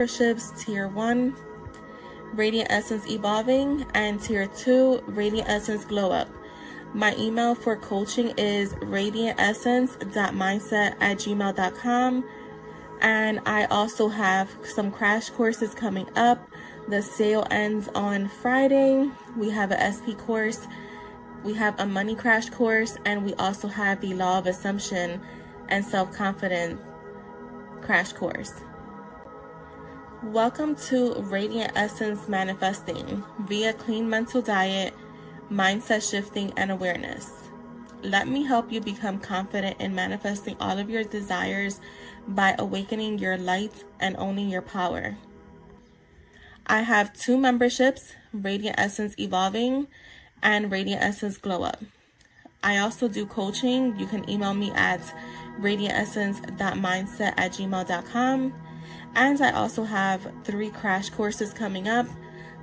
Memberships Tier 1, Radiant Essence Evolving, and Tier 2, Radiant Essence Glow Up. My email for coaching is radiantessence.mindset@gmail.com. And I also have some crash courses coming up. The sale ends on Friday. We have a SP course, we have a money crash course, and we also have the law of assumption and self-confidence crash course. Welcome to Radiant Essence Manifesting via clean mental diet, mindset shifting, and awareness. Let me help you become confident in manifesting all of your desires by awakening your light and owning your power. I have 2 memberships, Radiant Essence Evolving and Radiant Essence Glow Up. I also do coaching. You can email me at radiantessence.mindset@gmail.com. And I also have 3 crash courses coming up.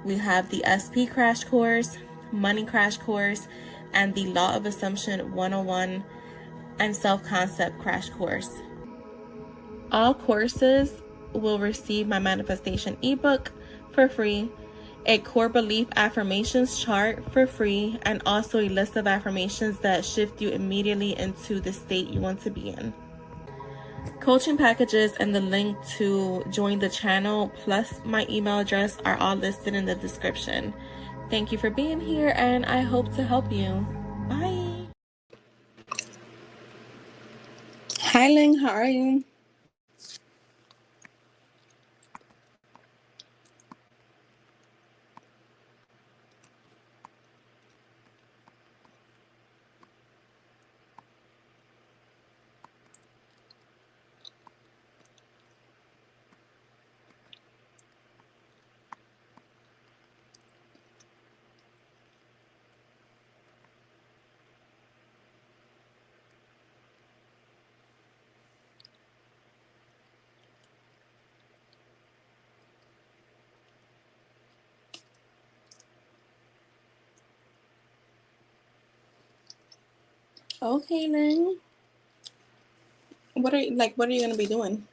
We have the SP crash course, money crash course, and the Law of Assumption 101 and Self-Concept crash course. All courses will receive my manifestation ebook for free, a core belief affirmations chart for free, and also a list of affirmations that shift you immediately into the state you want to be in. Coaching packages and the link to join the channel plus my email address are all listed in the description. Thank you for being here, and I hope to help you. Bye. Hi, Ling. How are you? Okay, Ling. What are you gonna be doing?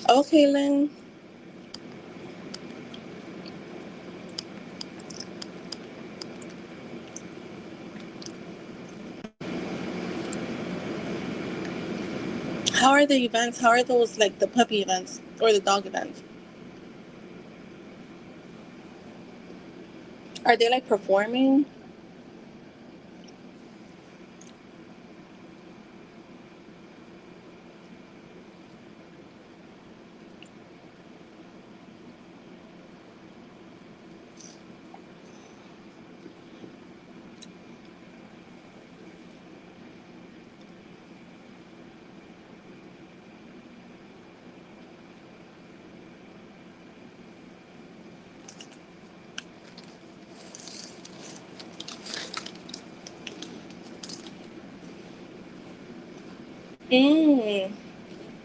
Okay, Ling. How are the events? How are those, like the puppy events or the dog events? Are they like performing?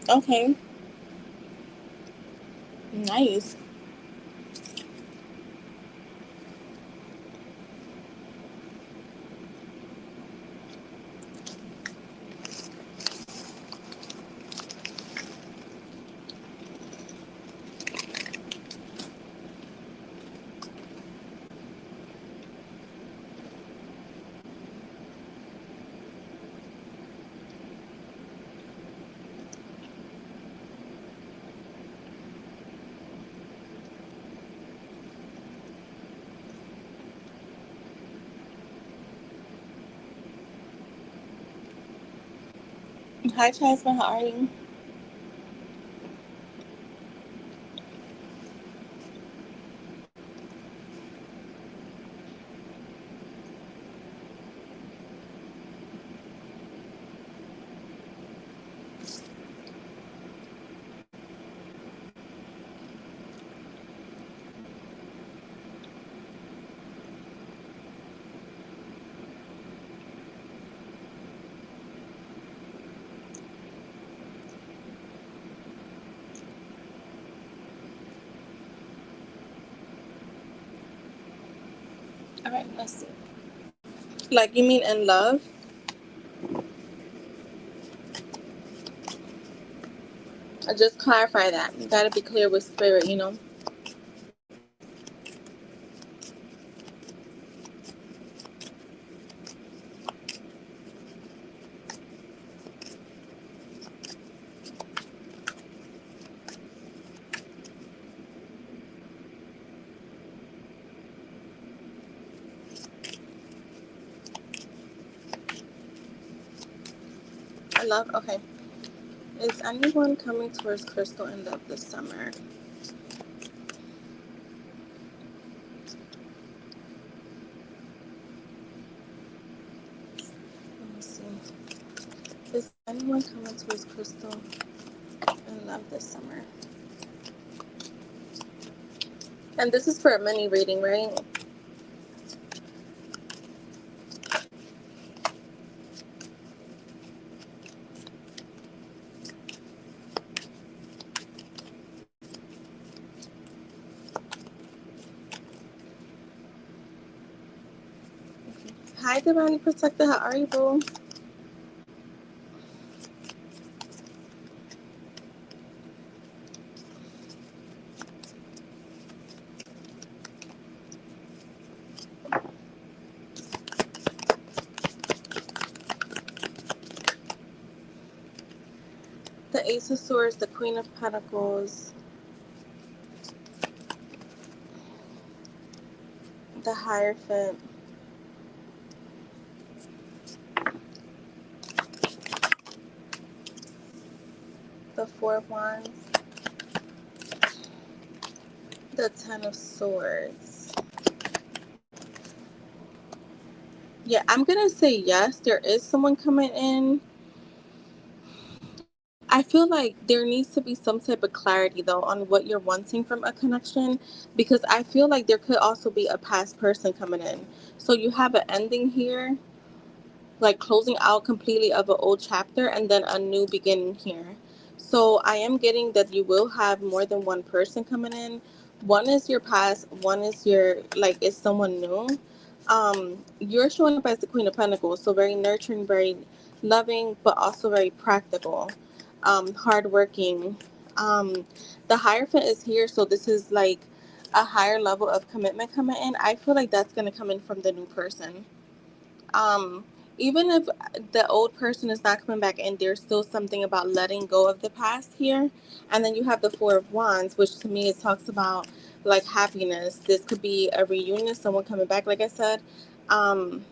Okay. Nice. Hi, Jasmine. How are you? All right, let's see. Like, you mean in love? I just clarify that. You gotta be clear with spirit, you know. I love, okay. Is anyone coming towards Crystal in love this summer? Let me see. Is anyone coming towards Crystal in love this summer? And this is for a mini reading, right? Hi, Divinely Protector. How are you, boo? The Ace of Swords, the Queen of Pentacles, the Hierophant, the Four of Wands, the Ten of Swords. Yeah, I'm gonna say yes. There is someone coming in. I feel like there needs to be some type of clarity though on what you're wanting from a connection, because I feel like there could also be a past person coming in. So you have an ending here, like closing out completely of an old chapter and then a new beginning here. So I am getting that you will have more than one person coming in. One is your past, one is your, like, is someone new. You're showing up as the Queen of Pentacles, so very nurturing, very loving, but also very practical, hardworking. The Hierophant is here, so this is like a higher level of commitment coming in. I feel like that's going to come in from the new person. um Even if the old person is not coming back in, there's still something about letting go of the past here. And then you have the Four of Wands, which to me it talks about like happiness. This could be a reunion, someone coming back, like I said, um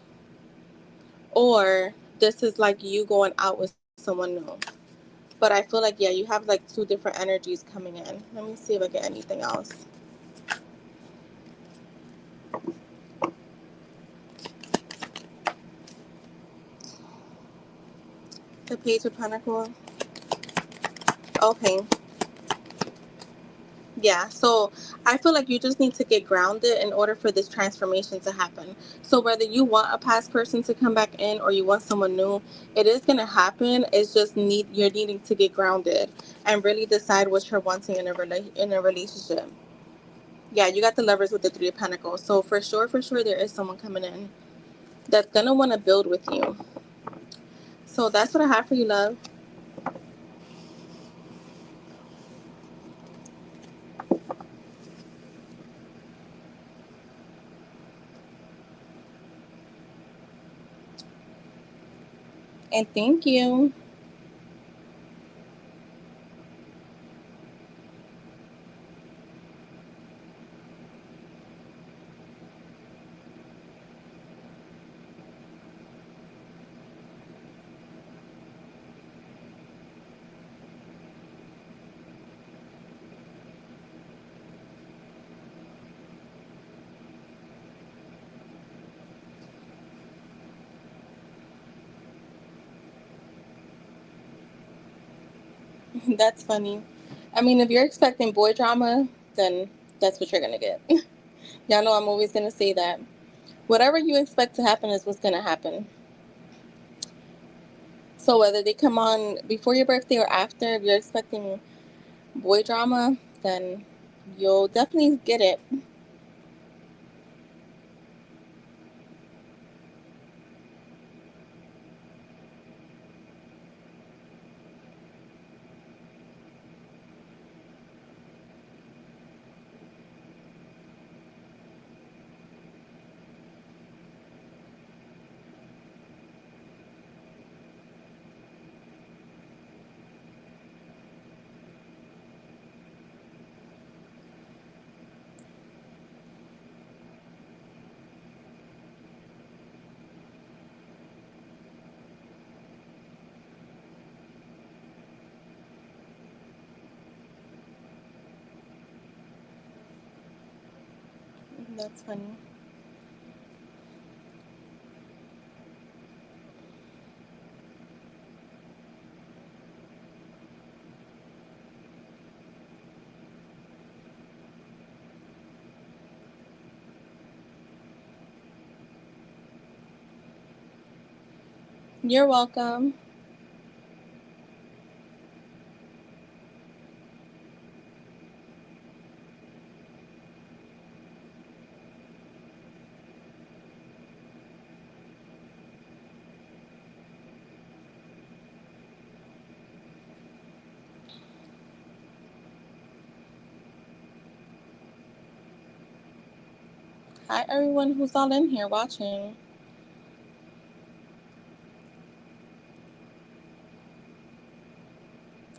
or this is like you going out with someone new. But I feel like, yeah, you have like two different energies coming in. Let me see if I get anything else. The Page of Pentacles. Okay. Yeah, so I feel like you just need to get grounded in order for this transformation to happen. So whether you want a past person to come back in or you want someone new, it is going to happen. It's just you're needing to get grounded and really decide what you're wanting in a relationship. Yeah, you got the Lovers with the Three of Pentacles. So for sure there is someone coming in that's going to want to build with you. So that's what I have for you, love. And thank you. That's funny. I mean, if you're expecting boy drama, then that's what you're going to get. Y'all know I'm always going to say that. Whatever you expect to happen is what's going to happen. So whether they come on before your birthday or after, if you're expecting boy drama, then you'll definitely get it. That's funny. You're welcome. Hi, everyone who's all in here watching.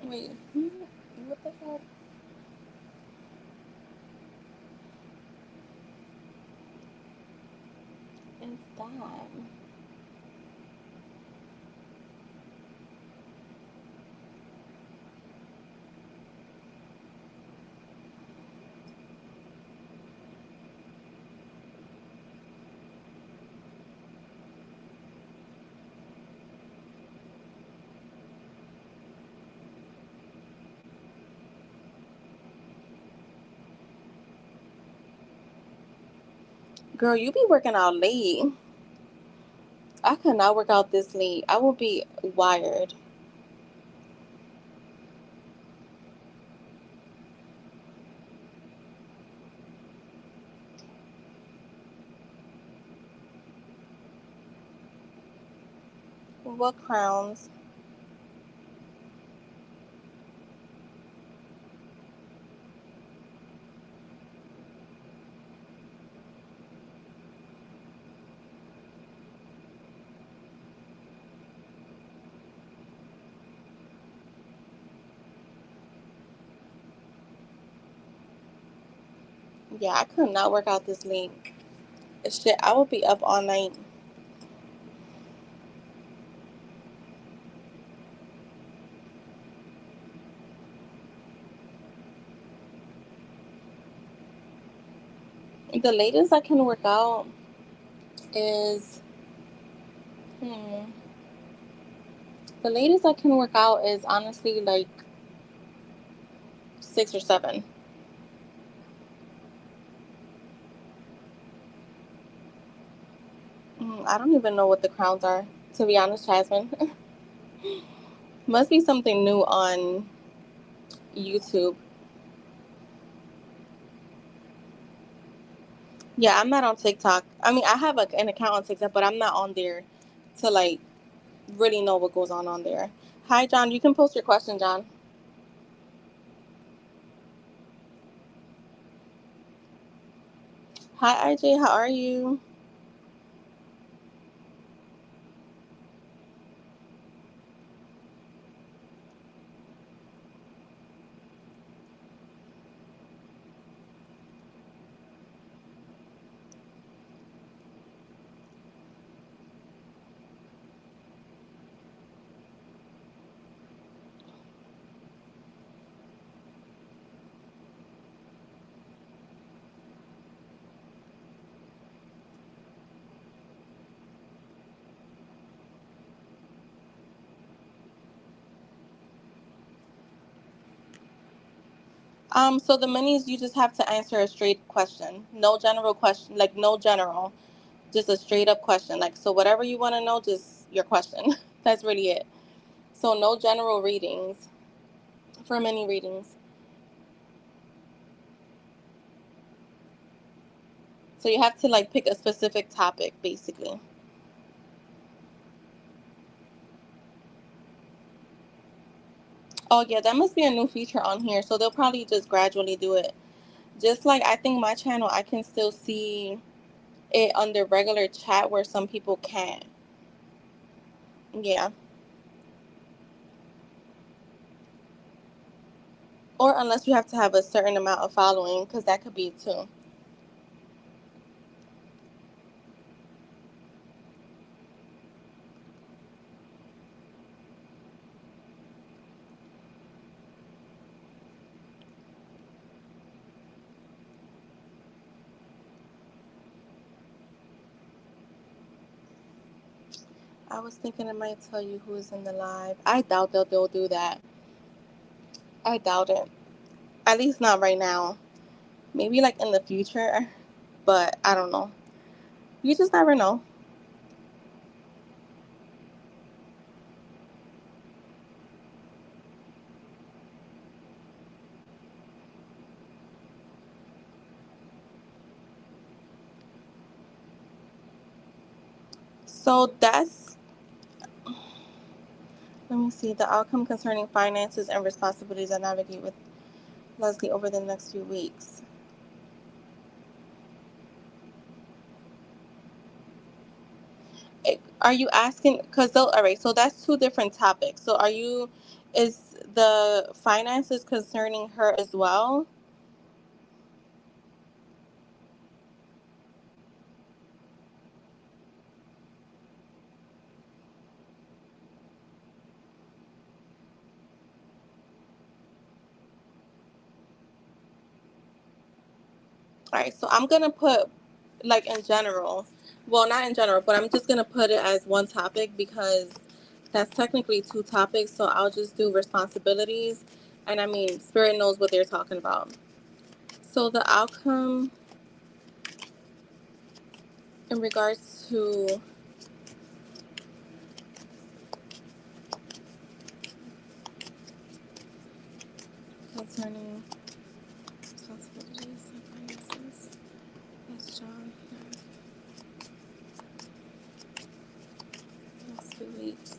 Wait, what the hell is that? Girl, you be working out late. I could not work out this late. I will be wired. What crowns? Yeah, I could not work out this late. Shit, I will be up all night. The latest I can work out is the latest I can work out is honestly like 6 or 7. I don't even know what the crowns are, to be honest, Jasmine. Must be something new on YouTube. Yeah, I'm not on TikTok. I mean, I have like an account on TikTok, but I'm not on there to like really know what goes on there. Hi, John. You can post your question, John. Hi, IJ. How are you? So the minis, you just have to answer a straight question. No general question, like no general, just a straight up question. Like, so whatever you want to know, just your question. That's really it. So no general readings for mini readings. So you have to like pick a specific topic, basically. Oh yeah, that must be a new feature on here. So they'll probably just gradually do it. Just like I think my channel, I can still see it under regular chat where some people can't. Yeah. Or unless you have to have a certain amount of following, because that could be it too. I was thinking it might tell you who's in the live. I doubt they'll do that. I doubt it. At least not right now. Maybe like in the future, but I don't know. You just never know. So that's, let me see, the outcome concerning finances and responsibilities I navigate with Leslie over the next few weeks. Are you asking, because all right, so that's two different topics. So is the finances concerning her as well? All right, so I'm gonna put like in general. Well, not in general, but I'm just gonna put it as one topic because that's technically two topics. So I'll just do responsibilities, and I mean, Spirit knows what they're talking about. So the outcome in regards to concerning responsibilities and finances. Yes, John. Next 2 weeks.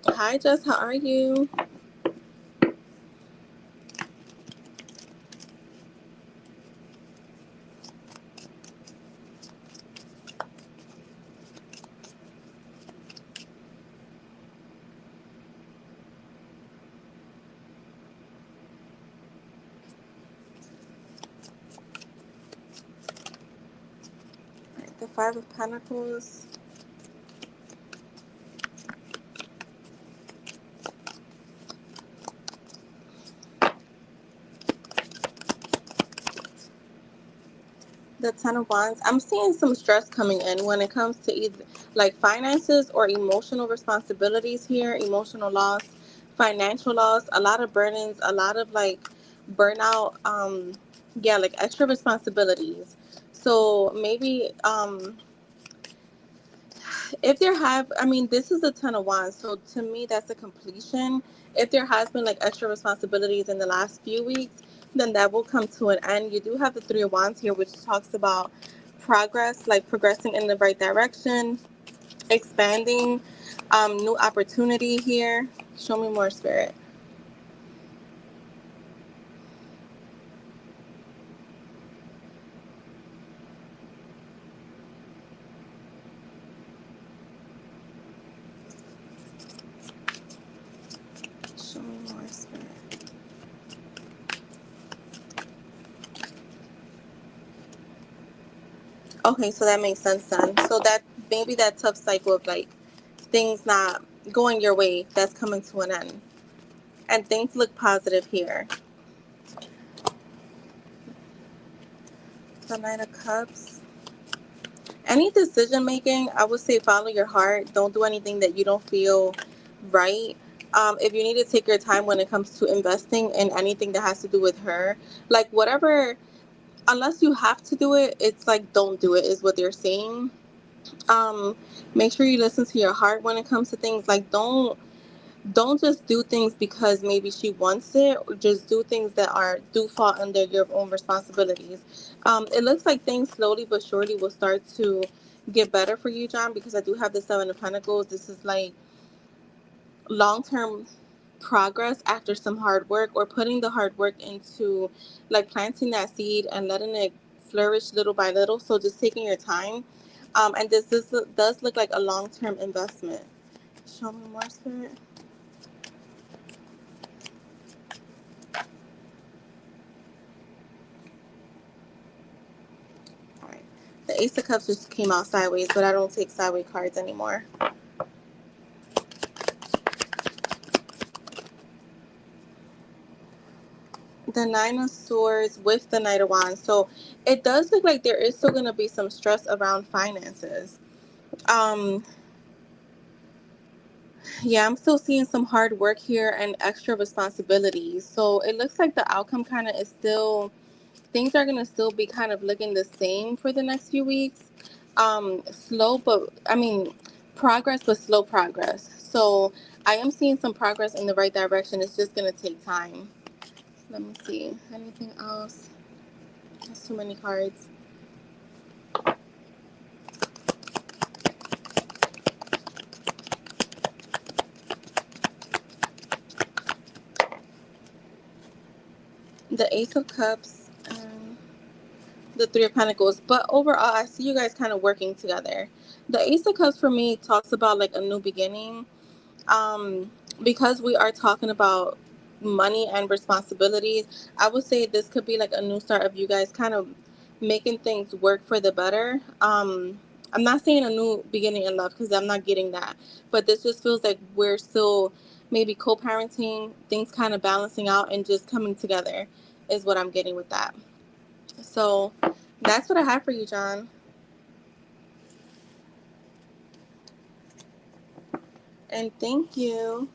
Hi, Jess. How are you? Right, the Five of Pentacles. The Ten of Wands. I'm seeing some stress coming in when it comes to either like finances or emotional responsibilities here, emotional loss, financial loss, a lot of burdens, a lot of like burnout, yeah, like extra responsibilities. So maybe if there have, I mean, this is a Ten of Wands, so to me that's a completion. If there has been like extra responsibilities in the last few weeks, then that will come to an end. You do have the Three of Wands here, which talks about progress, like progressing in the right direction, expanding, new opportunity here. Show me more, Spirit. Show me more, Spirit. Okay, so that makes sense then. So that maybe that tough cycle of like things not going your way, that's coming to an end. And things look positive here. The Nine of Cups. Any decision making, I would say follow your heart. Don't do anything that you don't feel right. If you need to take your time when it comes to investing in anything that has to do with her, like whatever, unless you have to do it, it's like don't do it, is what they're saying. Um, Make sure you listen to your heart when it comes to things. Like don't just do things because maybe she wants it, or just do things that do fall under your own responsibilities. It looks like things slowly but surely will start to get better for you, John, because I do have the Seven of Pentacles. This is like long-term progress after some hard work, or putting the hard work into like planting that seed and letting it flourish little by little. So just taking your time. And this does look like a long-term investment. Show me more, Spirit. All right. The Ace of Cups just came out sideways, but I don't take sideways cards anymore. The Nine of Swords with the Knight of Wands. So it does look like there is still going to be some stress around finances. Um, yeah, I'm still seeing some hard work here and extra responsibilities. So it looks like the outcome kind of is still, things are going to still be kind of looking the same for the next few weeks. Slow, but I mean, progress, but slow progress. So I am seeing some progress in the right direction. It's just going to take time. Let me see. Anything else? That's too many cards. The Ace of Cups and the Three of Pentacles. But overall, I see you guys kind of working together. The Ace of Cups for me talks about like a new beginning. Because we are talking about money and responsibilities, I would say this could be like a new start of you guys kind of making things work for the better. I'm not saying a new beginning in love because I'm not getting that, but this just feels like we're still maybe co-parenting, things kind of balancing out and just coming together is what I'm getting with that. So that's what I have for you, John. And thank you.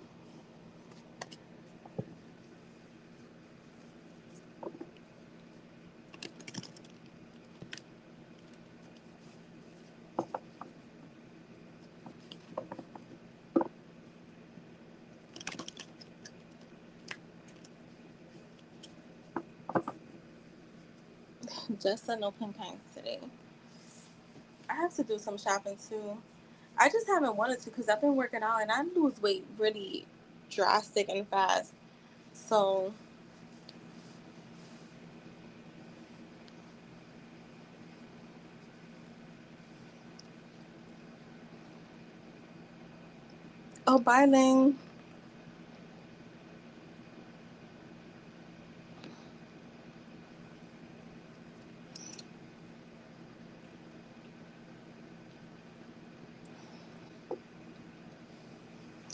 Just no pink pants today. I have to do some shopping too. I just haven't wanted to because I've been working out and I lose weight really drastic and fast. So, oh, bye, Ling.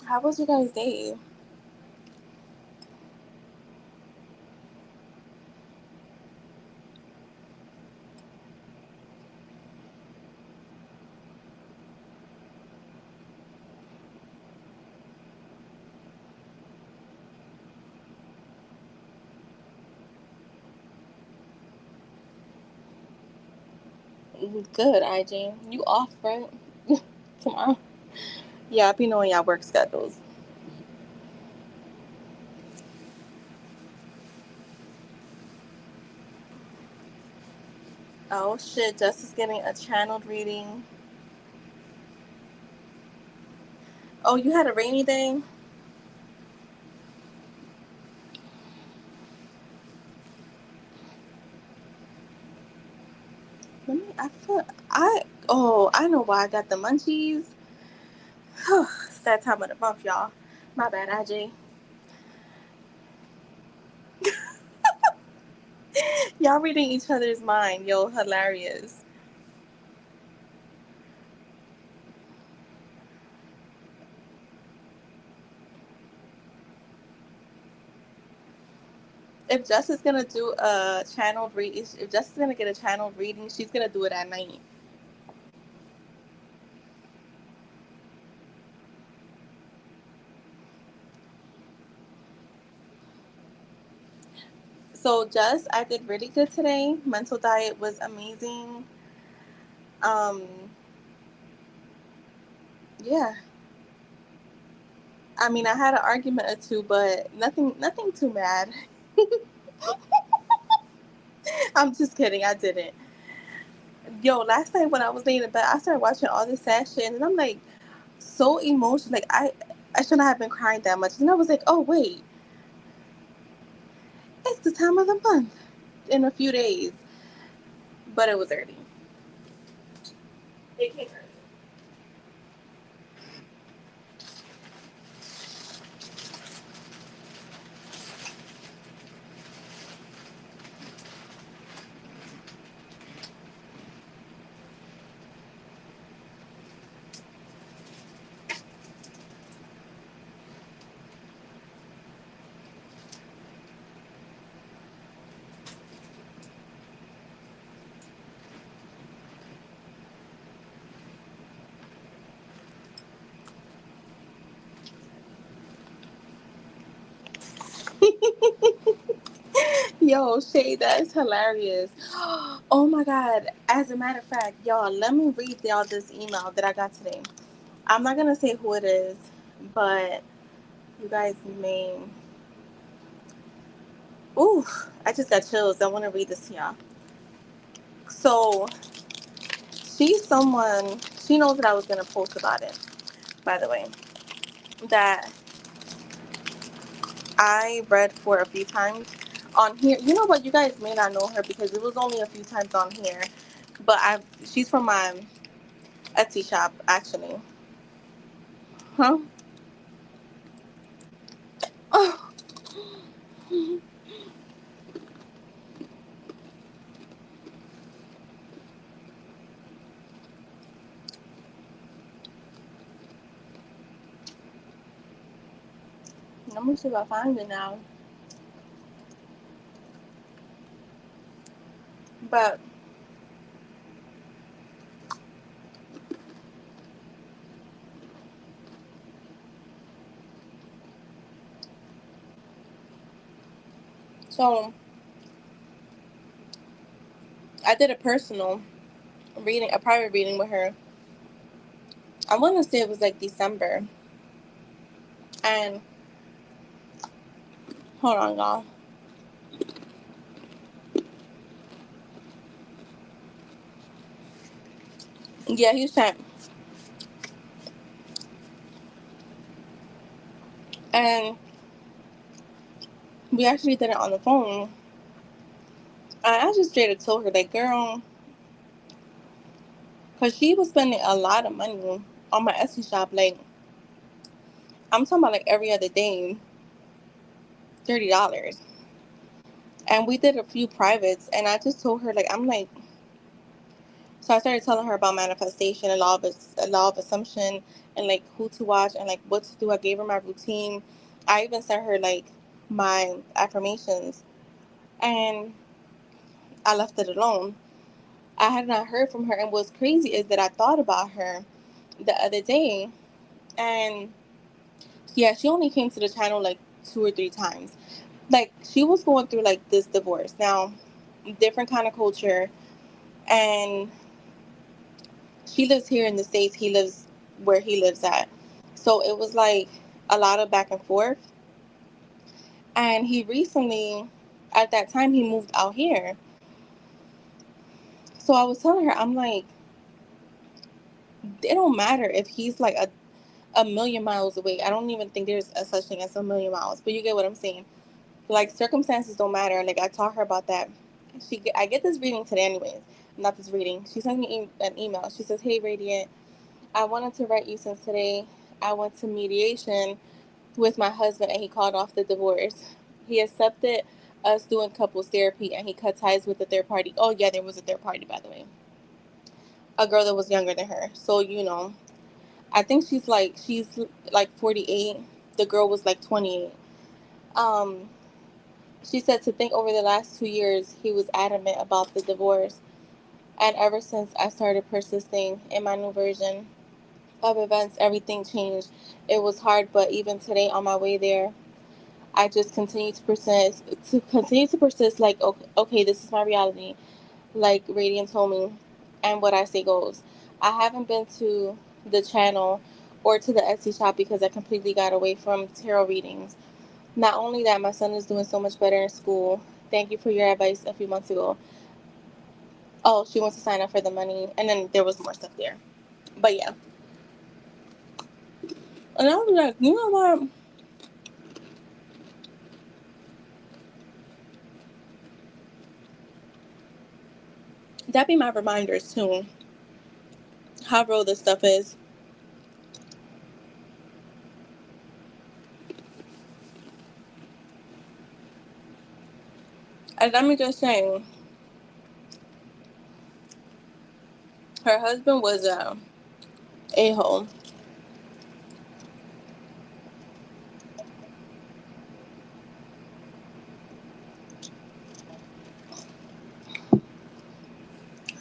How was your guys' day? Good, IJ. You off, right? Tomorrow? Yeah, I be knowing y'all work schedules. Oh, shit. Jess is getting a channeled reading. Oh, you had a rainy day? I know why I got the munchies. It's that time of the month, y'all. My bad, IJ. Y'all reading each other's mind. Yo, hilarious. If Jess is gonna do a channeled read, if Jess is gonna get a channeled reading, she's gonna do it at night. So Jess, I did really good today. Mental diet was amazing. Um, yeah. I mean, I had an argument or two, but nothing too mad. I'm just kidding. I didn't. Yo, last night when I was laying in bed, I started watching all this sad shit, and I'm like so emotional. Like I shouldn't have been crying that much. And I was like, oh wait, it's the time of the month in a few days. But it was early. It came early. Yo, Shay, that's hilarious. Oh my God. As a matter of fact, y'all, let me read y'all this email that I got today. I'm not going to say who it is, but you guys may. Ooh, I just got chills. I want to read this to y'all. So, she's someone, she knows that I was going to post about it, by the way, that I read for a few times on here. You know what? You guys may not know her because it was only a few times on here, but she's from my Etsy shop, actually. Huh? Oh, let me see if I find it now. But so I did a personal reading, a private reading with her. I want to say it was like December. And hold on, y'all. Yeah, he sent. And we actually did it on the phone. And I just straight up told her, like, girl, because she was spending a lot of money on my Etsy shop. Like, I'm talking about like every other day, $30. And we did a few privates. And I just told her, like, I'm like, so I started telling her about manifestation and law of assumption and like who to watch and like what to do. I gave her my routine. I even sent her like my affirmations, and I left it alone. I had not heard from her, and what's crazy is that I thought about her the other day, and yeah, she only came to the channel like 2 or 3 times. Like she was going through like this divorce now, different kind of culture, and she lives here in the States. He lives where he lives at. So it was like a lot of back and forth. And he recently, at that time, he moved out here. So I was telling her, I'm like, it don't matter if he's like a million miles away. I don't even think there's a such thing as a million miles, but you get what I'm saying. Like circumstances don't matter. Like I taught her about that. I get this reading today, anyways. Not this reading. She sent me an email. She says, "Hey, Radiant, I wanted to write you since today I went to mediation with my husband and he called off the divorce. He accepted us doing couples therapy and he cut ties with the third party." Oh, yeah, there was a third party, by the way. A girl that was younger than her. So, I think she's like 48. The girl was like 28. Um, she said to think over the last 2 years, he was adamant about the divorce. And ever since I started persisting in my new version of events, everything changed. It was hard, but even today on my way there, I just continue to persist like, okay, this is my reality, like Radiant told me, and what I say goes. I haven't been to the channel or to the Etsy shop because I completely got away from tarot readings. Not only that, my son is doing so much better in school. Thank you for your advice a few months ago. Oh, she wants to sign up for the money, and then there was more stuff there. But yeah, and I was like, you know what? That be my reminders too. How real this stuff is. And let me just say, her husband was a hole.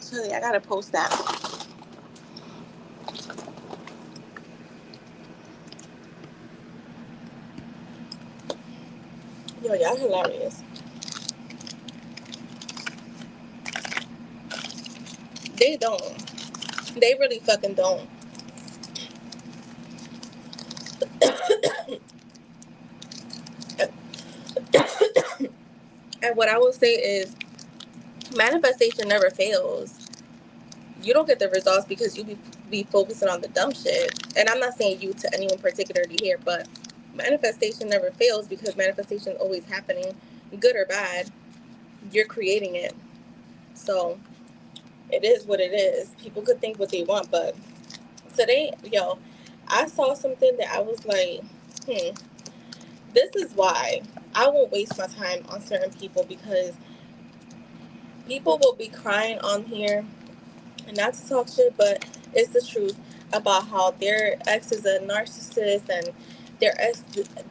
So yeah, I gotta post that. Yo, y'all hilarious. They don't. They really fucking don't. And what I will say is, manifestation never fails. You don't get the results because you be focusing on the dumb shit. And I'm not saying you to anyone particularly here, but manifestation never fails because manifestation is always happening, good or bad. You're creating it. So it is what it is. People could think what they want, but today, yo, I saw something that I was like, this is why I won't waste my time on certain people, because people will be crying on here, and not to talk shit, but it's the truth about how their ex is a narcissist and their ex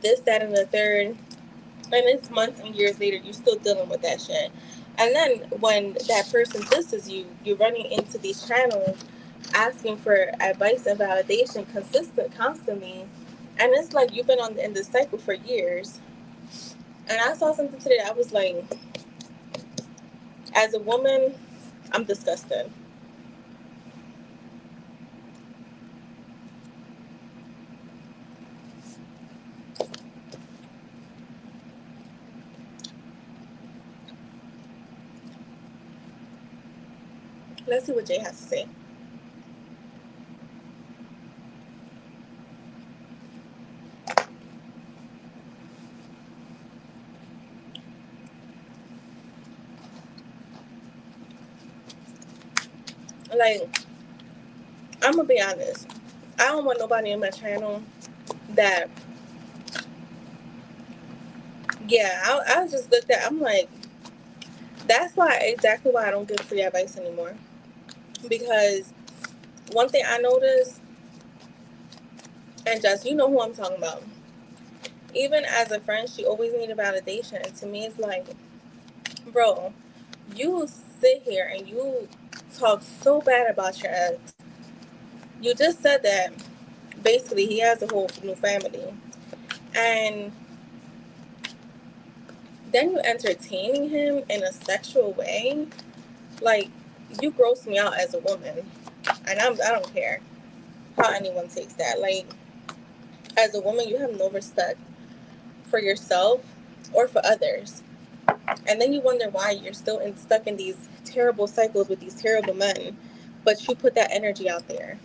this, that, and the third. And it's months and years later, you're still dealing with that shit. And then when that person disses you, you're running into these channels asking for advice and validation constantly. And it's like you've been in this cycle for years. And I saw something today, I was like, as a woman, I'm disgusted. Let's see what Jay has to say. Like, I'm gonna be honest. I don't want nobody in my channel that, yeah, I just looked at, I'm like, that's exactly why I don't give free advice anymore. Because one thing I noticed, and just, you know who I'm talking about, even as a friend, she always needed validation. And to me, it's like, bro, you sit here and you talk so bad about your ex. You just said that basically he has a whole new family. And then you entertaining him in a sexual way. Like, you gross me out as a woman. And I don't care how anyone takes that. Like, as a woman, you have no respect for yourself or for others. And then you wonder why you're still stuck in these terrible cycles with these terrible men, but you put that energy out there.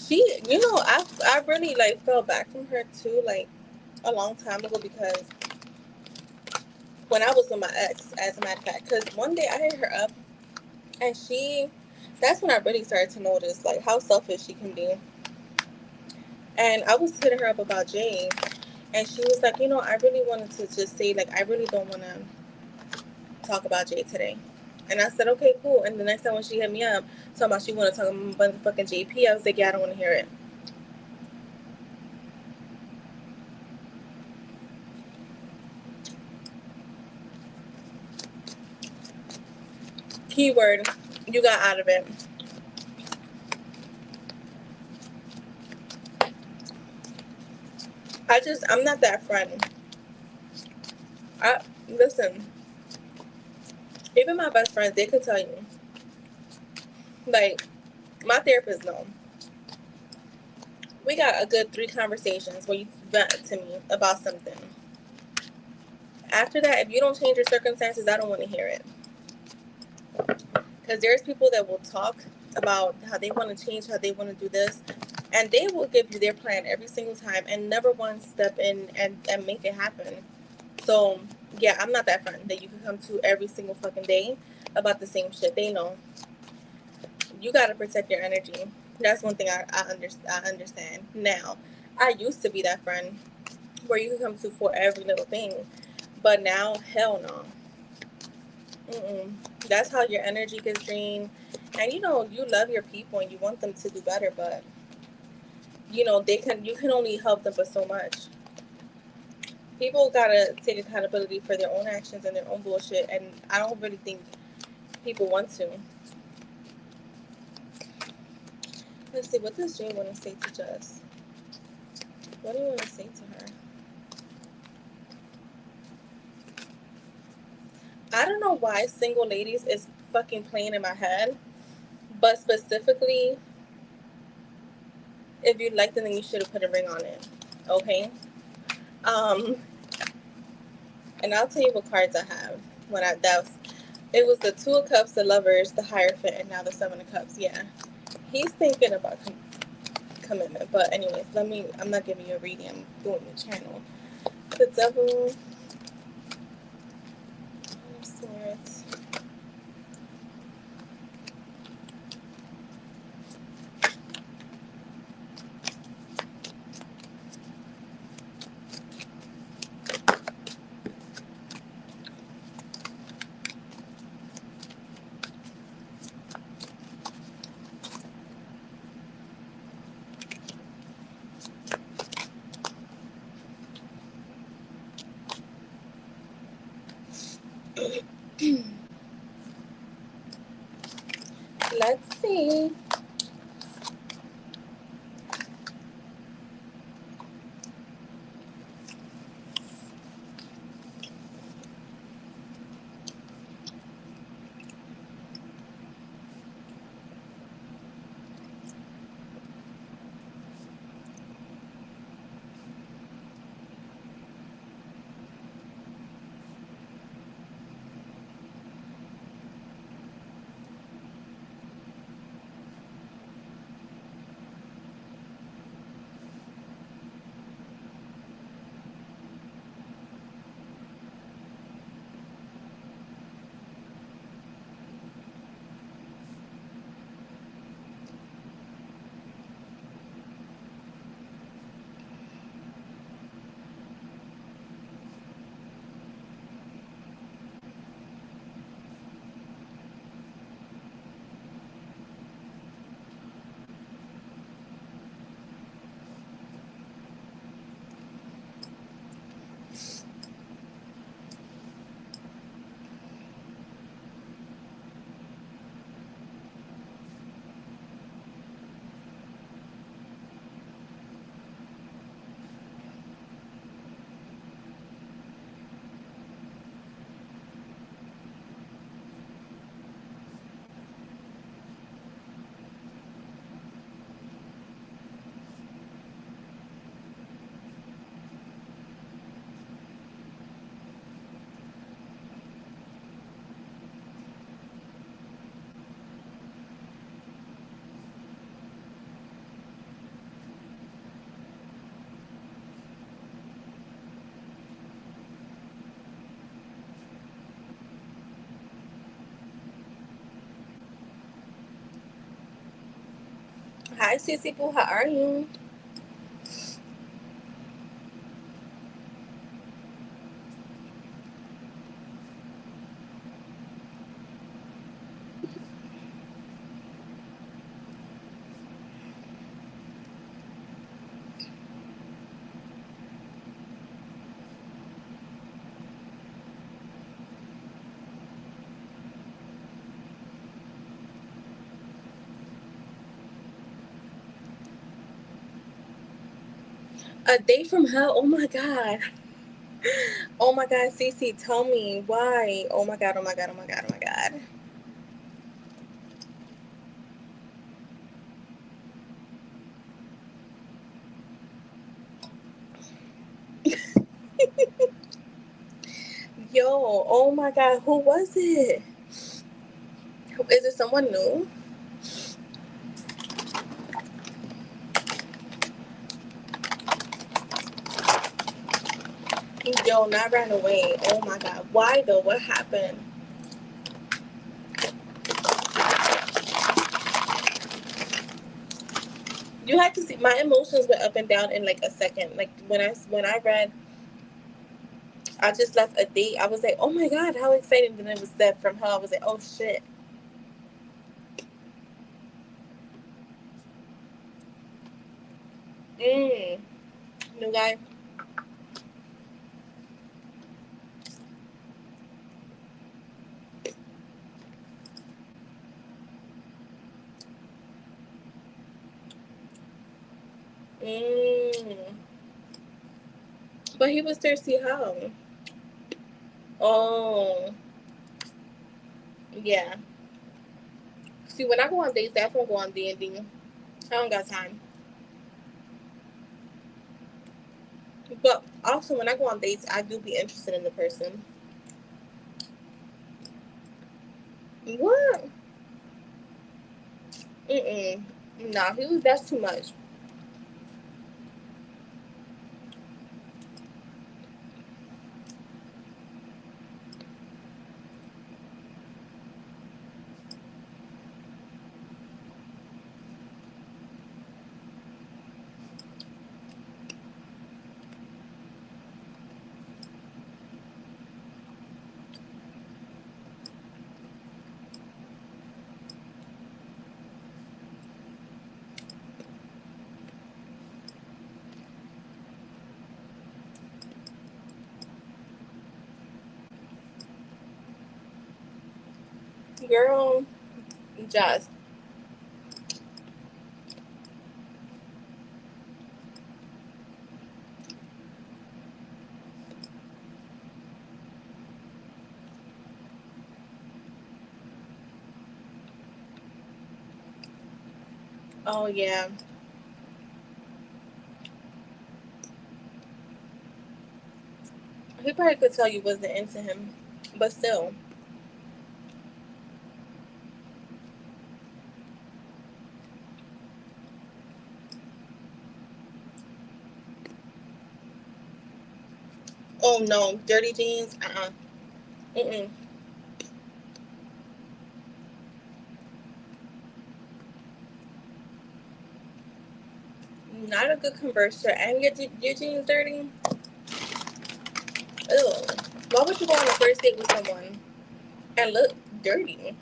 She, I really like fell back from her too, like a long time ago, because when I was with my ex, as a matter of fact, because one day I hit her up, and that's when I really started to notice like how selfish she can be. And I was hitting her up about Jay, and she was like, I really wanted to just say, like, I really don't want to talk about Jay today. And I said, okay, cool. And the next time when she hit me up, talking about she want to talk about fucking JP, I was like, yeah, I don't want to hear it. Keyword, you got out of it. I'm not that friend. Listen, even my best friends, they could tell you. Like, my therapist know. We got a good 3 conversations where you vent to me about something. After that, if you don't change your circumstances, I don't want to hear it. Because there's people that will talk about how they want to change, how they want to do this, and they will give you their plan every single time and never once step in and make it happen. So, yeah, I'm not that friend that you can come to every single fucking day about the same shit. They know. You got to protect your energy. That's one thing I understand. Now, I used to be that friend where you can come to for every little thing. But now, hell no. That's how your energy gets drained. And you love your people and you want them to do better, but you can only help them but so much. People gotta take accountability for their own actions and their own bullshit, and I don't really think people want to. Let's see, what does Jay want to say to Jess? What do you want to say to her? I don't know why single ladies is fucking playing in my head, but specifically, if you liked it, then you should have put a ring on it. Okay? Um, and I'll tell you what cards I have. It was the Two of Cups, the Lovers, the Hierophant, and now the Seven of Cups. Yeah. He's thinking about commitment. But anyways, I'm not giving you a reading. I'm doing the channel. The Devil. Swords. Let's see. Hi, Sissy Boo. How are you? A Day from Hell. Oh my god. Oh my god, Cece, tell me why. Oh my god, oh my god, oh my god, oh my god. Yo, oh my god, who was it? Is it someone new? Yo, not ran away. Oh my god. Why though? What happened? You had to see my emotions went up and down in like a second. Like when I read I just left a date, I was like, oh my god, how exciting. Then it was Death from Hell. I was like, oh shit. New guy. Mm. But he was thirsty how? Oh. Yeah. See, when I go on dates, I don't go on D&D. I don't got time. But also, when I go on dates, I do be interested in the person. What? Mm-mm. Nah, that's too much. Girl, just. Oh, yeah. He probably could tell you wasn't into him. But still. Oh, no. Dirty jeans? Uh-uh. Mm-mm. Not a good converser. And your jeans dirty? Ew. Why would you go on a first date with someone and look dirty?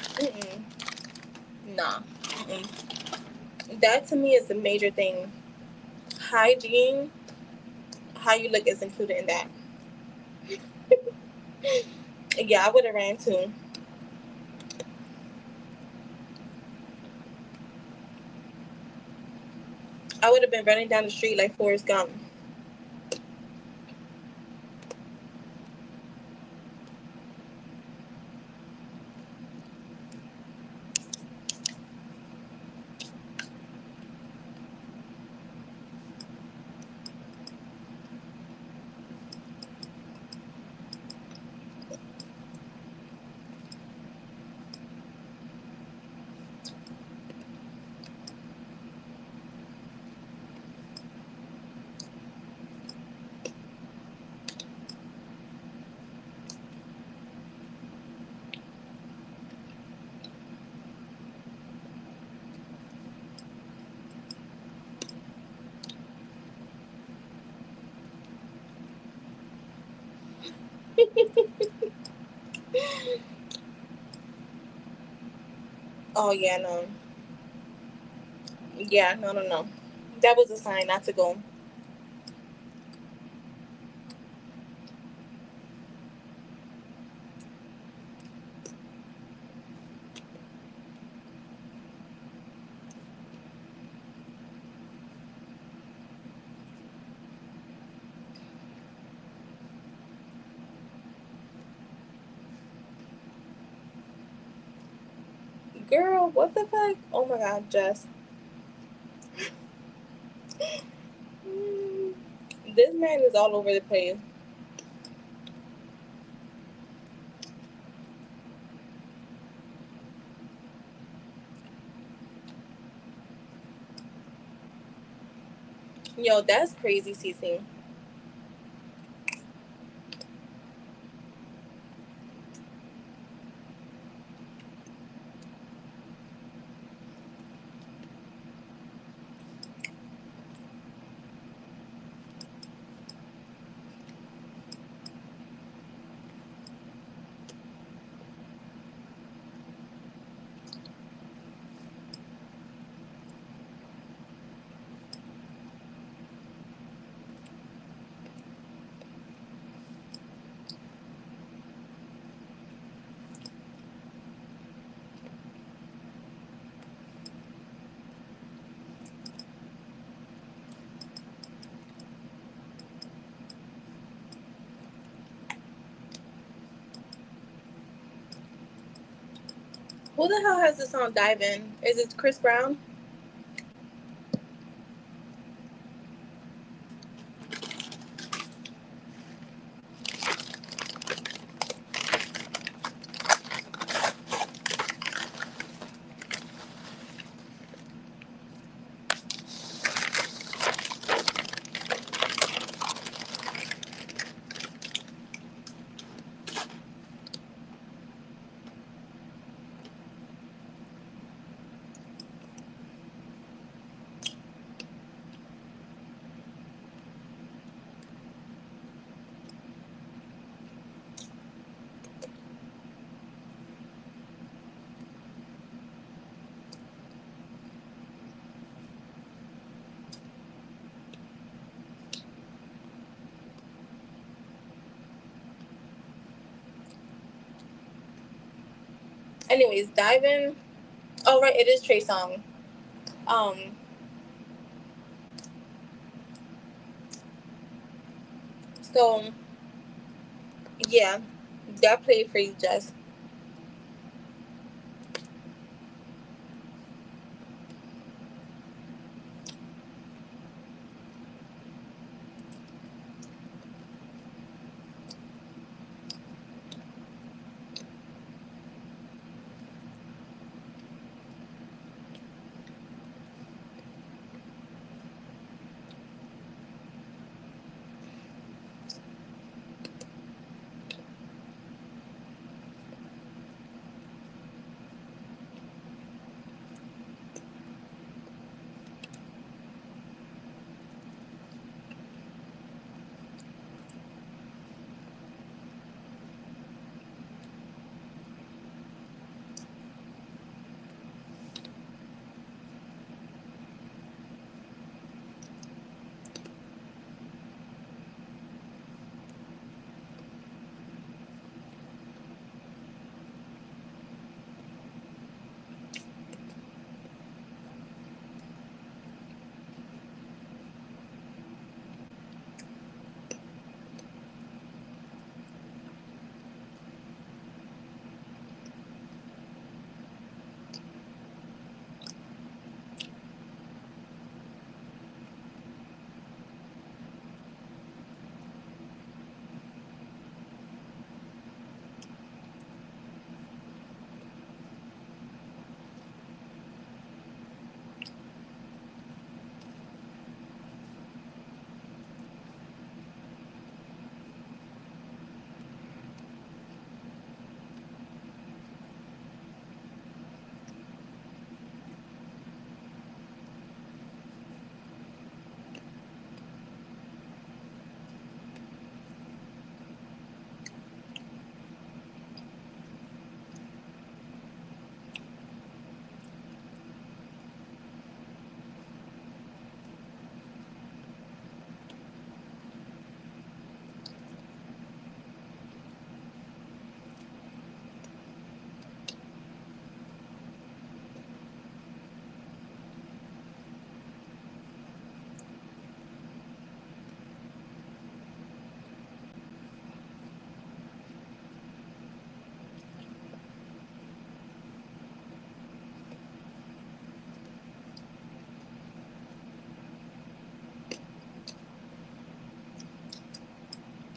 Mm-mm. Nah. Mm-mm. That to me is the major thing. Hygiene, how you look is included in that. Yeah, I would have ran too. I would have been running down the street like Forrest Gump. Oh yeah, no. Yeah, no, no, no. That was a sign not to go. Girl, what the fuck? Oh my god, Jess. Mm, this man is all over the place. Yo, that's crazy, Cece. Who the hell has the song Dive In? Is it Chris Brown? Anyways, Dive In. Oh, right, it is Trey Songz. So, yeah, that played for you, Jess.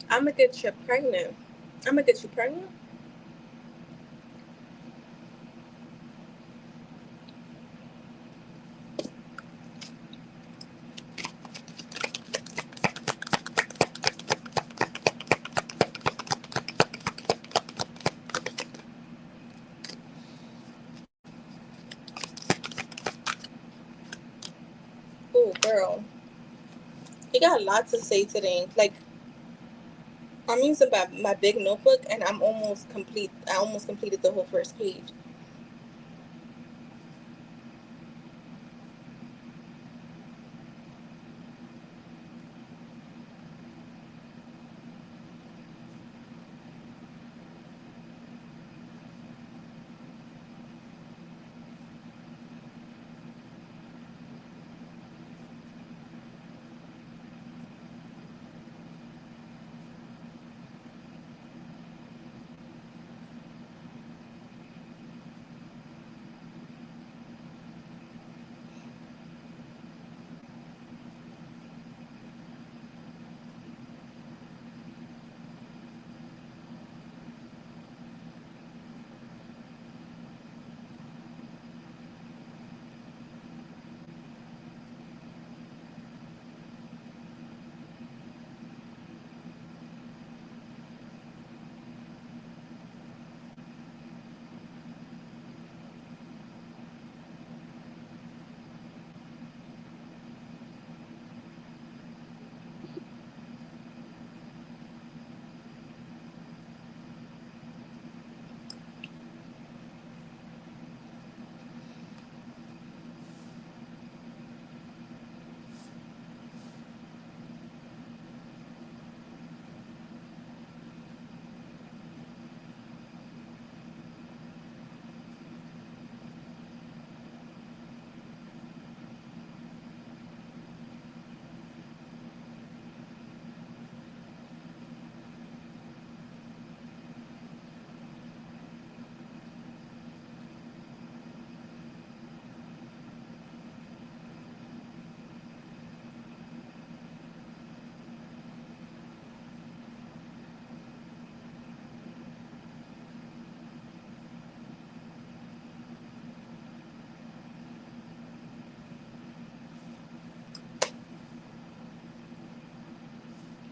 I'm gonna get you pregnant. I'm gonna get you pregnant. Oh, girl, you got a lot to say today. Like, I'm using my big notebook, and I'm almost complete. I almost completed the whole first page.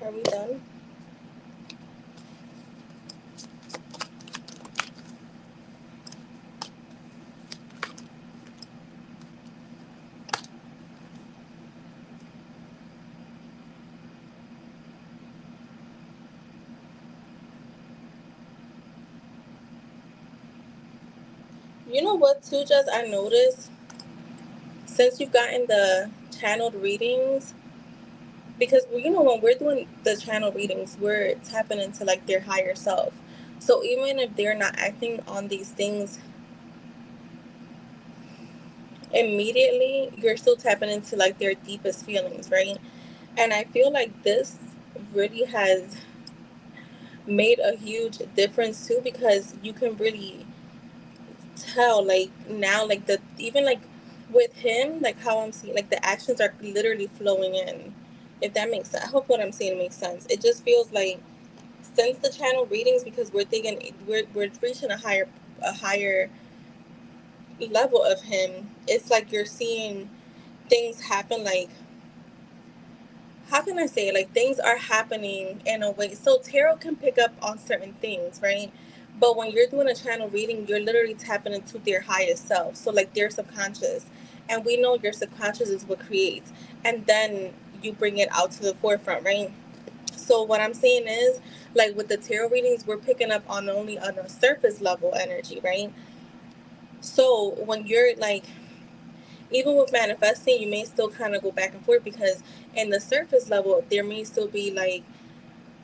Are we done? You know what, too, just I noticed since you've gotten the channeled readings, because you know when we're doing the channel readings, we're tapping into like their higher self. So even if they're not acting on these things immediately, you're still tapping into like their deepest feelings, right? And I feel like this really has made a huge difference too, because you can really tell like now, like the even like with him, like how I'm seeing like the actions are literally flowing in, if that makes sense. I hope what I'm saying makes sense. It just feels like since the channel readings, because we're thinking we're reaching a higher level of him, it's like you're seeing things happen, like how can I say it? Like things are happening in a way. So tarot can pick up on certain things, right? But when you're doing a channel reading, you're literally tapping into their highest self. So like their subconscious. And we know your subconscious is what creates. And then you bring it out to the forefront, right? So what I'm saying is, like with the tarot readings, we're picking up on only on a surface level energy, right? So when you're like, even with manifesting, you may still kind of go back and forth, because in the surface level, there may still be like,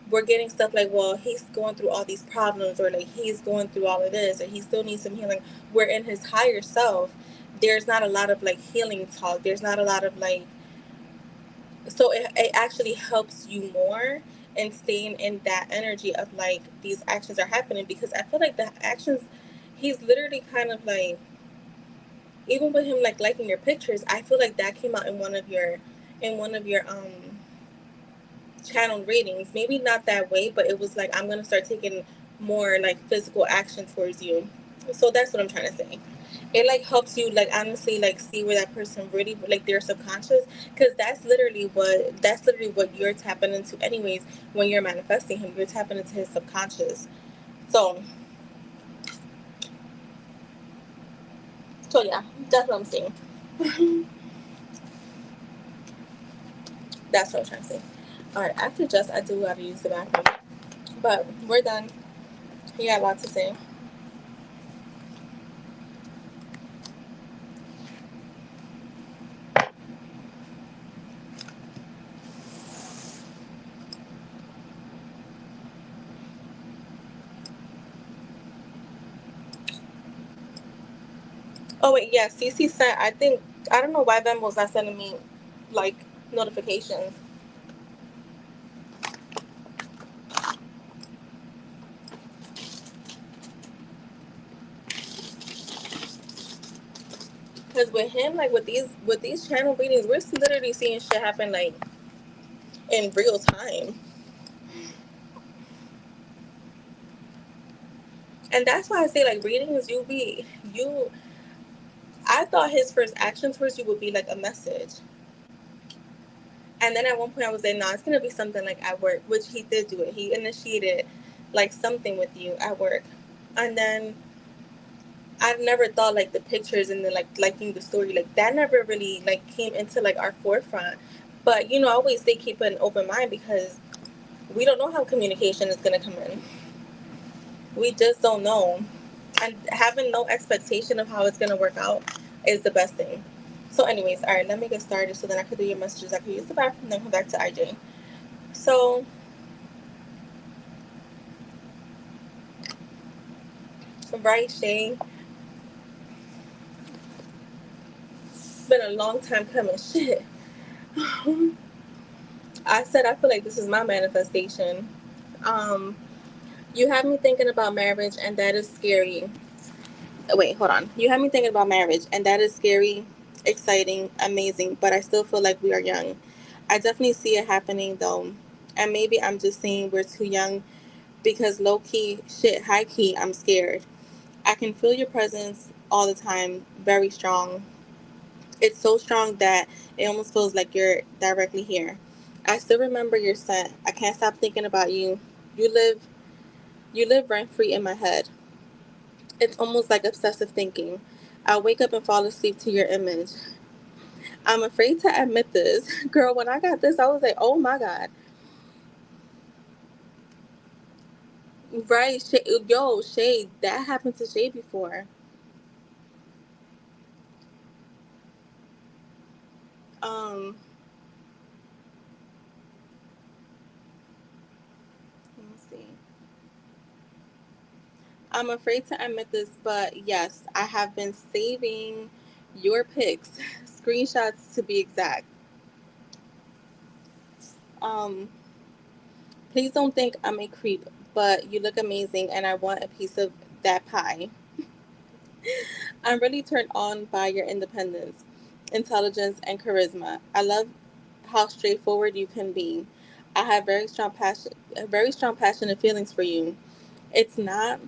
we're getting stuff like, well, he's going through all these problems, or like he's going through all of this, or he still needs some healing. Where in his higher self, there's not a lot of like healing talk. There's not a lot of like, so it actually helps you more in staying in that energy of like these actions are happening, because I feel like the actions, he's literally kind of like, even with him like liking your pictures, I feel like that came out in one of your channel readings. Maybe not that way, but it was like, I'm gonna start taking more like physical action towards you. So that's what I'm trying to say. It like helps you like honestly like see where that person really like their subconscious, because that's literally what you're tapping into anyways. When you're manifesting him, you're tapping into his subconscious. So so yeah, that's what I'm saying. That's what I'm trying to say. All right, after just I do gotta use the bathroom, but we're done. He got a lot to say. Oh wait, yeah, CC sent. I think I don't know why Venmo's not sending me like notifications. Because with him, like with these channel readings, we're literally seeing shit happen like in real time, and that's why I say like readings. You. I thought his first action towards you would be like a message, and then at one point I was like, no, it's gonna be something like at work, which he did do it. He initiated like something with you at work, and then I've never thought like the pictures and the like liking the story, like that never really like came into like our forefront. But I always say keep an open mind, because we don't know how communication is gonna come in. We just don't know. And having no expectation of how it's gonna work out is the best thing. So anyways, all right, let me get started so then I could do your messages. I could use the bathroom, then come back to IJ. So right, Shay, it's been a long time coming. Shit. I said I feel like this is my manifestation. Um, you have me thinking about marriage, and that is scary. Wait, hold on. You have me thinking about marriage, and that is scary, exciting, amazing, but I still feel like we are young. I definitely see it happening though. And maybe I'm just saying we're too young, because low key, shit, high key, I'm scared. I can feel your presence all the time, very strong. It's so strong that it almost feels like you're directly here. I still remember your scent. I can't stop thinking about you. You live you live rent free in my head. It's almost like obsessive thinking. I wake up and fall asleep to your image. I'm afraid to admit this. Girl, when I got this, I was like, oh my God. Right. Yo, Shay, that happened to Shay before. Um, let me see. I'm afraid to admit this, but yes, I have been saving your pics, screenshots to be exact. Um, Please don't think I'm a creep, but you look amazing and I want a piece of that pie. I'm really turned on by your independence, intelligence, and charisma. I love how straightforward you can be. I have very strong passion and feelings for you. It's not,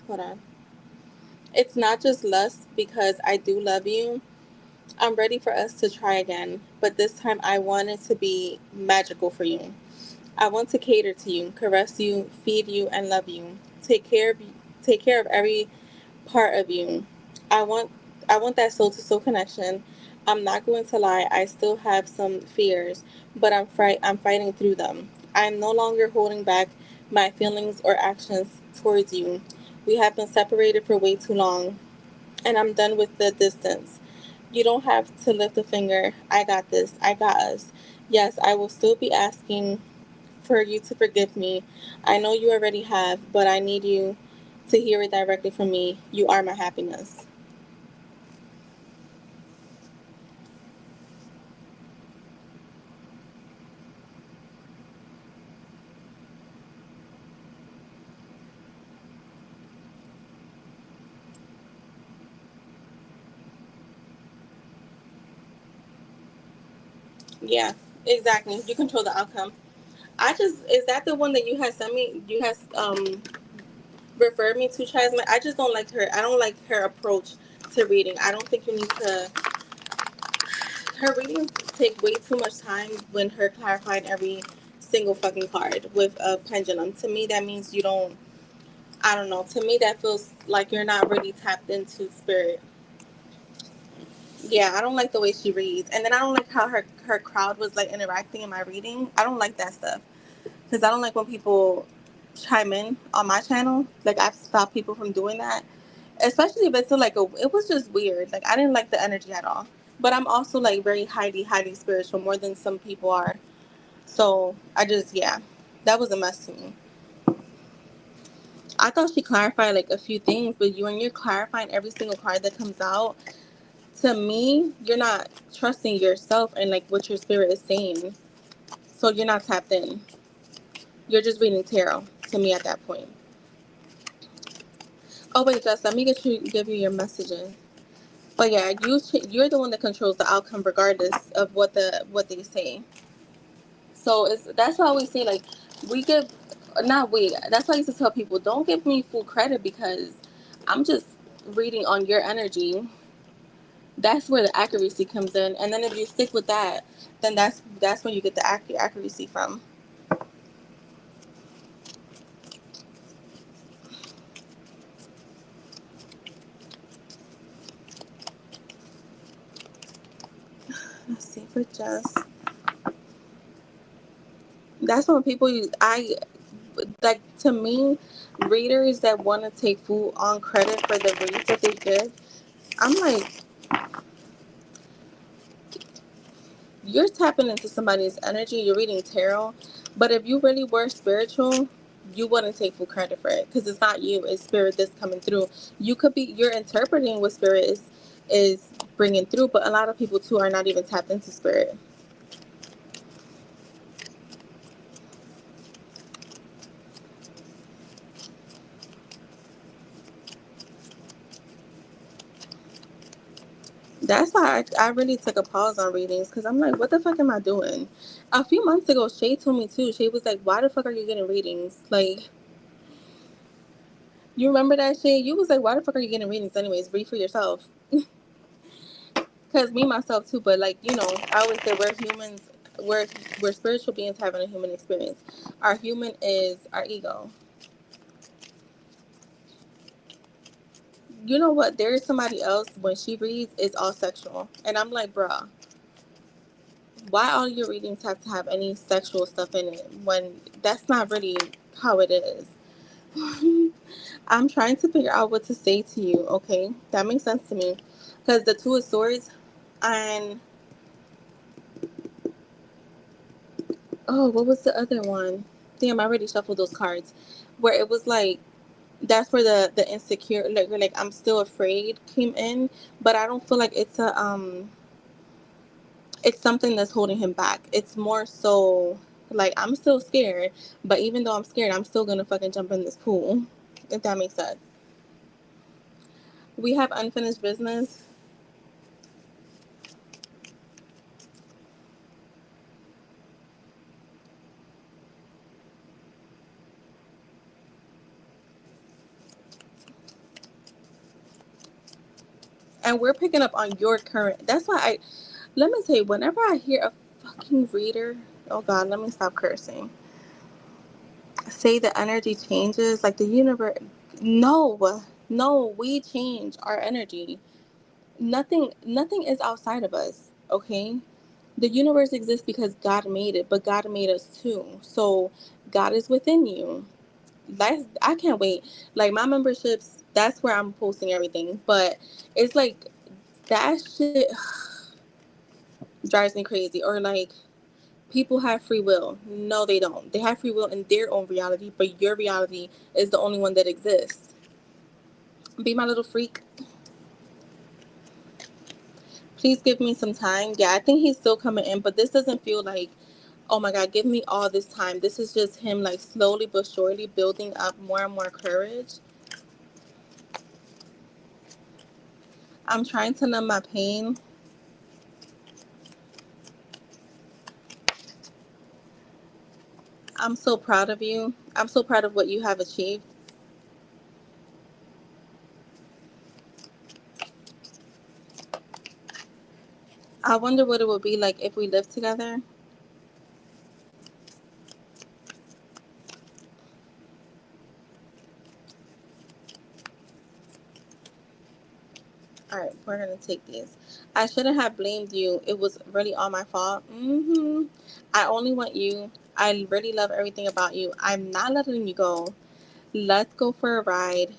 hold on. It's not just lust because I do love you. I'm ready for us to try again, but this time I want it to be magical for you. I want to cater to you, caress you, feed you, and love you. Take care of every part of you. I want I want that soul to soul connection. I'm not going to lie, I still have some fears, but I'm fighting through them. I'm no longer holding back my feelings or actions towards you. We have been separated for way too long, and I'm done with the distance. You don't have to lift a finger. I got this. I got us. Yes, I will still be asking for you to forgive me. I know you already have, but I need you to hear it directly from me. You are my happiness. Yeah, exactly. You control the outcome. Is that the one that you had sent me? You had referred me to, Chasman. I just don't like her. I don't like her approach to reading. I don't think you need to. Her readings take way too much time when her clarifying every single fucking card with a pendulum. To me, that means you don't. I don't know. To me, that feels like you're not really tapped into spirit. Yeah, I don't like the way she reads, and then I don't like how her crowd was like interacting in my reading. I don't like that stuff because I don't like when people chime in on my channel. Like I've stopped people from doing that, especially if it's like a. It was just weird. Like I didn't like the energy at all. But I'm also like very highly spiritual, more than some people are. So I just yeah, that was a mess to me. I thought she clarified like a few things, but when you're clarifying every single card that comes out, to me, you're not trusting yourself and like what your spirit is saying. So you're not tapped in. You're just reading tarot to me at that point. Oh wait, Jess, let me give you your messages. But yeah, you're the one that controls the outcome regardless of what they say. So that's why I always say like we give not we. That's why I used to tell people don't give me full credit because I'm just reading on your energy. That's where the accuracy comes in, and then if you stick with that, then that's when you get the accuracy from. Let's see for Jess. That's when people use I like to me readers that want to take full on credit for the reads that they give. I'm like, you're tapping into somebody's energy. You're reading tarot, but if you really were spiritual, you wouldn't take full credit for it because it's not you. It's spirit that's coming through. You're interpreting what spirit is bringing through, but a lot of people too are not even tapped into spirit. That's why I really took a pause on readings because I'm like, what the fuck am I doing? A few months ago, Shay told me too. Shay was like, why the fuck are you getting readings? Like, you remember that, Shay? You was like, why the fuck are you getting readings anyways? Read for yourself. Because me myself too, but like, I always say we're humans, we're we're spiritual beings having a human experience. Our human is our ego. You know what? There is somebody else when she reads, it's all sexual. And I'm like, bruh, why all your readings have to have any sexual stuff in it when that's not really how it is? I'm trying to figure out what to say to you, okay? That makes sense to me. Because the Two of Swords and, oh, what was the other one? Damn, I already shuffled those cards. Where it was like, that's where the insecure, like I'm still afraid came in, but I don't feel like it's something that's holding him back. It's more so like I'm still scared, but even though I'm scared, I'm still gonna fucking jump in this pool. If that makes sense. We have unfinished business. And we're picking up on your current. That's why let me tell you, whenever I hear a fucking reader, oh God, let me stop cursing, say the energy changes, like the universe, no, no, we change our energy. Nothing is outside of us, okay? The universe exists because God made it, but God made us too. So God is within you. I can't wait. Like my memberships, that's where I'm posting everything. But it's like that shit drives me crazy. Or like people have free will. No, they don't. They have free will in their own reality, but your reality is the only one that exists. Be my little freak. Please give me some time. Yeah, I think he's still coming in, but this doesn't feel like, oh my God, give me all this time. This is just him like slowly but surely building up more and more courage. I'm trying to numb my pain. I'm so proud of you. I'm so proud of what you have achieved. I wonder what it would be like if we lived together. All right, we're going to take these. I shouldn't have blamed you. It was really all my fault. I only want you. I really love everything about you. I'm not letting you go. Let's go for a ride.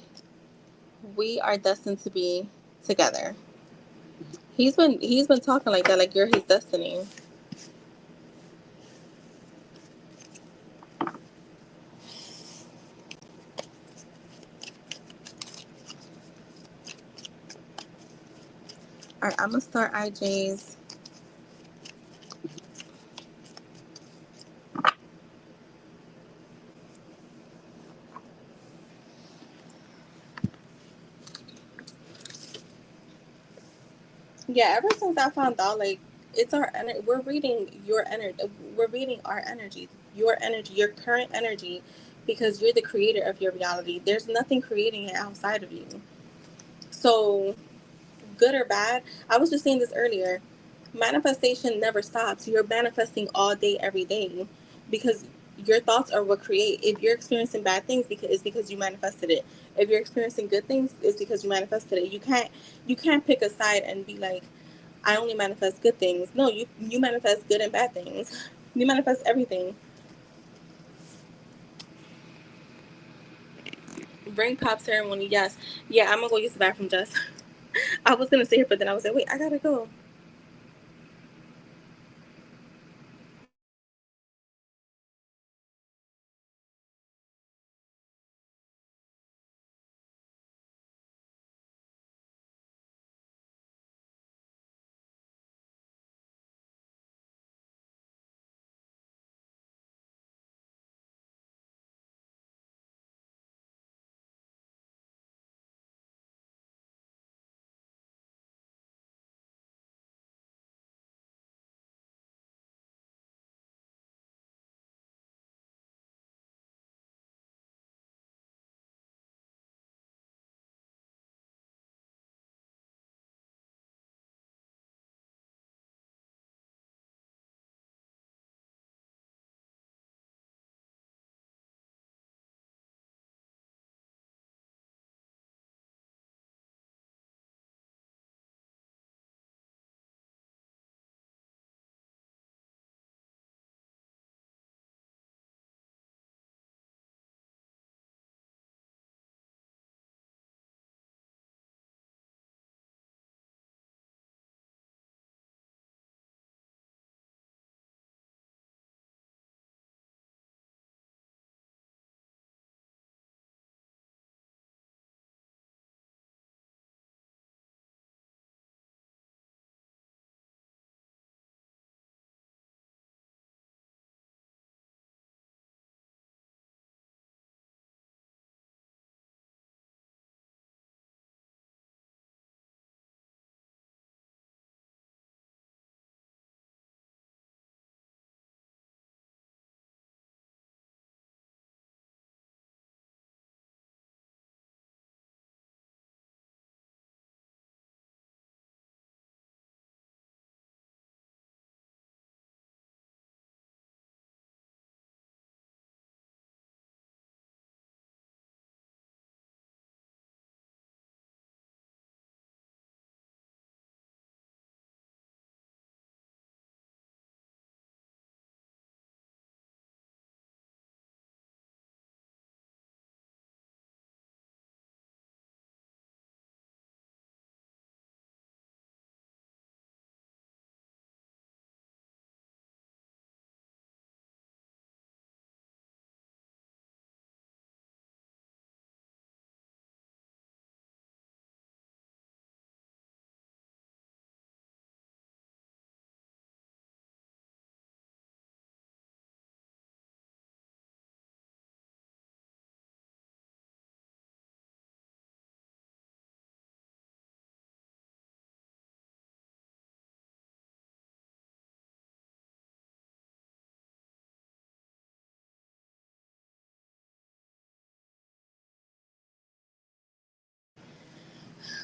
We are destined to be together. He's been talking like that, like you're his destiny. All right, I'm gonna start IJ's. Yeah, ever since I found out, like it's our energy. We're reading your energy. We're reading our energy, your energy, your current energy, because you're the creator of your reality. There's nothing creating it outside of you. So good or bad. I was just saying this earlier. Manifestation never stops. You're manifesting all day, every day, because your thoughts are what create. If you're experiencing bad things, it's because you manifested it. If you're experiencing good things, it's because you manifested it. You can't pick a side and be like, I only manifest good things. No, you manifest good and bad things. You manifest everything. Ring pop ceremony, yes. Yeah, I'm gonna go use the bathroom, Jess. I was gonna say it, but then I was like, wait, I gotta go.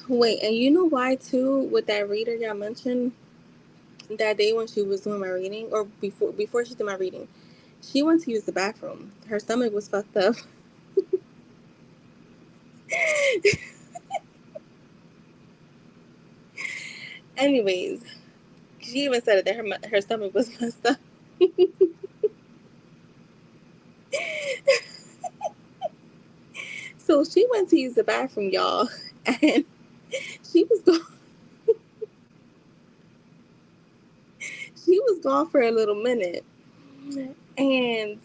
Wait, and you know why too? With that reader y'all mentioned that day when she was doing my reading, or before she did my reading, she went to use the bathroom. Her stomach was fucked up. Anyways, she even said it that her stomach was messed up. So she went to use the bathroom, y'all, and she was gone. She was gone for a little minute, and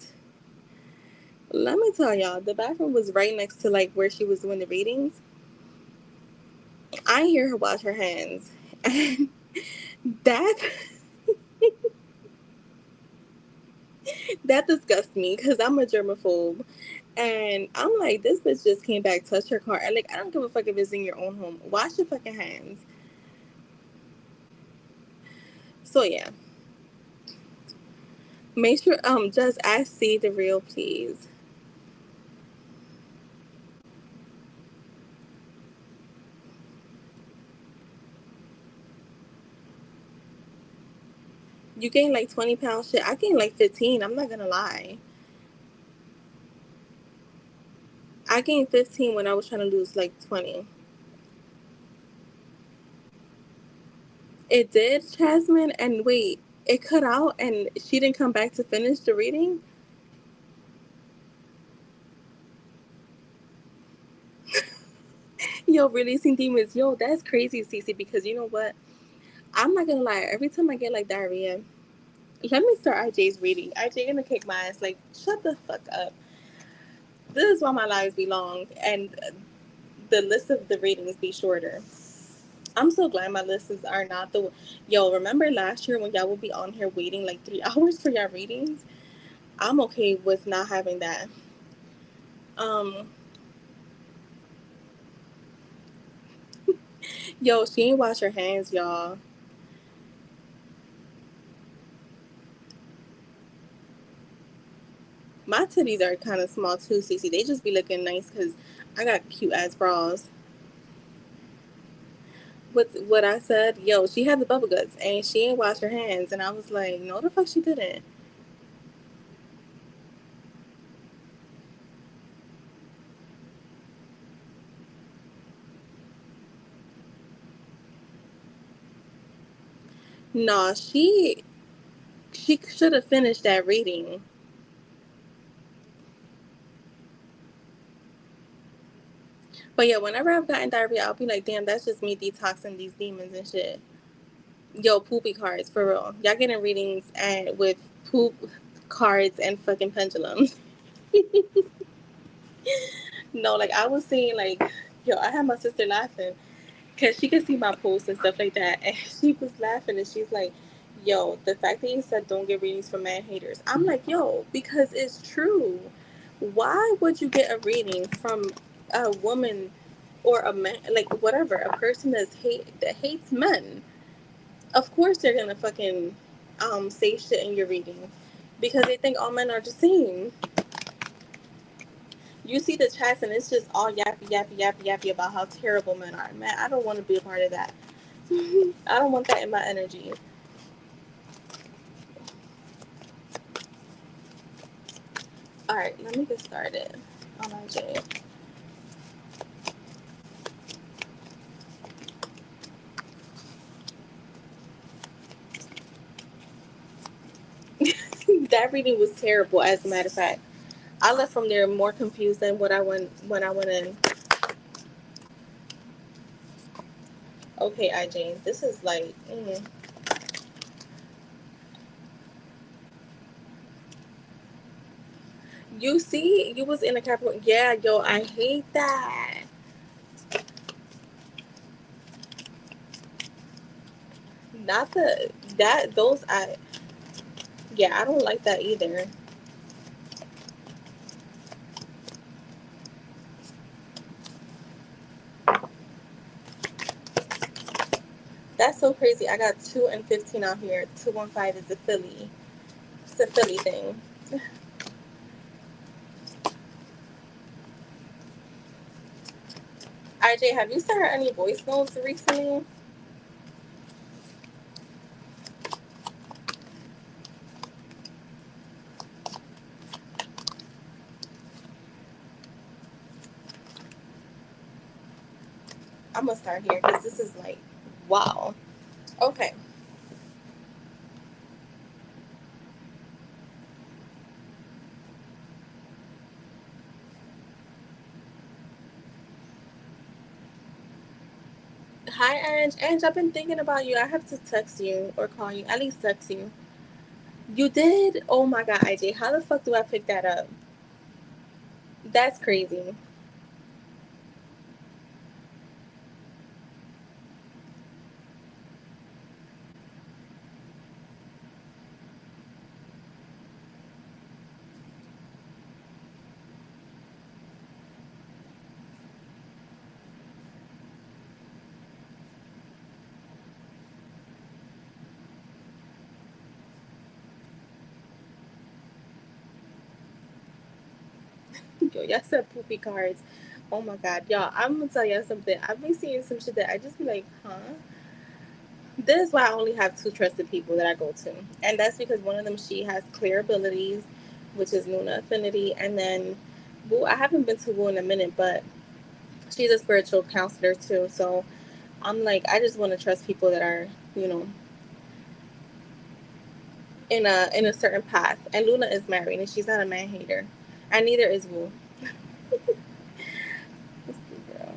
let me tell y'all, the bathroom was right next to like where she was doing the readings. I hear her wash her hands, and that that disgusts me because I'm a germaphobe. And I'm like, this bitch just came back, touched her car. And like, I don't give a fuck if it's in your own home. Wash your fucking hands. So yeah. Make sure just ask C the real, please. You gained like 20 pounds. Shit, I gained like 15. I'm not gonna lie. I gained 15 when I was trying to lose like 20. It did, Jasmine. And wait, it cut out and she didn't come back to finish the reading? Yo, releasing demons. Yo, that's crazy, Cece, because you know what? I'm not gonna lie. Every time I get like diarrhea, let me start IJ's reading. IJ gonna kick my ass. Like, shut the fuck up. This is why my lives be long and the list of the readings be shorter. I'm so glad my listens are not the. Yo, remember last year when y'all would be on here waiting like 3 hours for y'all readings? I'm okay with not having that. Um, yo, she ain't wash her hands, y'all. My titties are kind of small too, Cece. They just be looking nice because I got cute ass bras. What I said? Yo, she had the bubble guts and she ain't wash her hands, and I was like, no, the fuck she didn't. Nah, she should have finished that reading. But yeah, whenever I've gotten diarrhea, I'll be like, damn, that's just me detoxing these demons and shit. Yo, poopy cards, for real. Y'all getting readings with poop cards and fucking pendulums. No, like I was saying, like, yo, I had my sister laughing because she could see my posts and stuff like that. And she was laughing and she's like, yo, the fact that you said don't get readings from man haters. I'm like, yo, because it's true. Why would you get a reading from a woman or a man, like whatever, a person that hates men? Of course they're gonna fucking say shit in your reading because they think all men are the same. You see the chats and it's just all yappy, yappy, yappy, yappy about how terrible men are. Man, I don't want to be a part of that. I don't want that in my energy. All right, let me get started on my J. That reading was terrible. As a matter of fact, I left from there more confused than what I went when I went in. Okay, IJ, this is like. You see, you was in a Capricorn. Yeah, yo, I hate that. Not the that those I. Yeah, I don't like that either. That's so crazy. I got 2 and 15 out here. 215 is a Philly. It's a Philly thing. IJ, have you sent her any voice notes recently? I'm gonna start here because this is like, wow. Okay. Hi, Ange. Ange, I've been thinking about you. I have to text you or call you. At least text you. You did? Oh my God, IJ. How the fuck do I pick that up? That's crazy. Yo, y'all said poopy cards. Oh my God, y'all. I'm gonna tell y'all something. I've been seeing some shit that I just be like, huh? This is why I only have two trusted people that I go to. And that's because one of them, she has clear abilities, which is Luna Affinity. And then Boo, I haven't been to Boo in a minute, but she's a spiritual counselor too. So I'm like, I just want to trust people that are, you know, in a certain path. And Luna is married and she's not a man hater. And neither is Boo. Girl.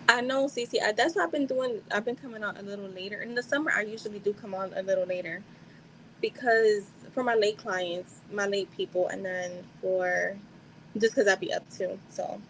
I know, Cece. That's what I've been doing. I've been coming out a little later. In the summer, I usually do come on a little later because for my late clients, my late people, and then for just because I'd be up too. So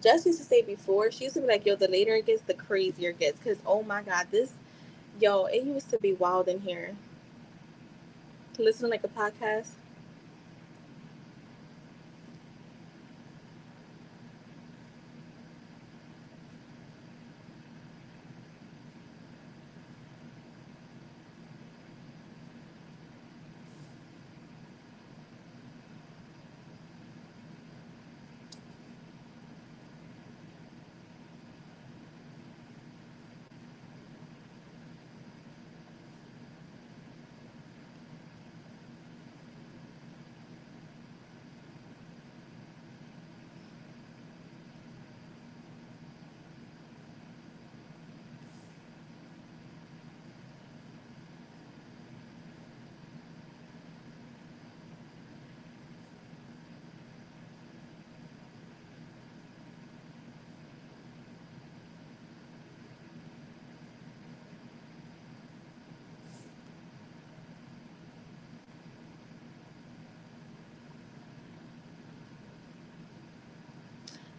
Jess used to say before, she used to be like, yo, the later it gets, the crazier it gets. Because, oh my God, yo, it used to be wild in here. Listen to like a podcast.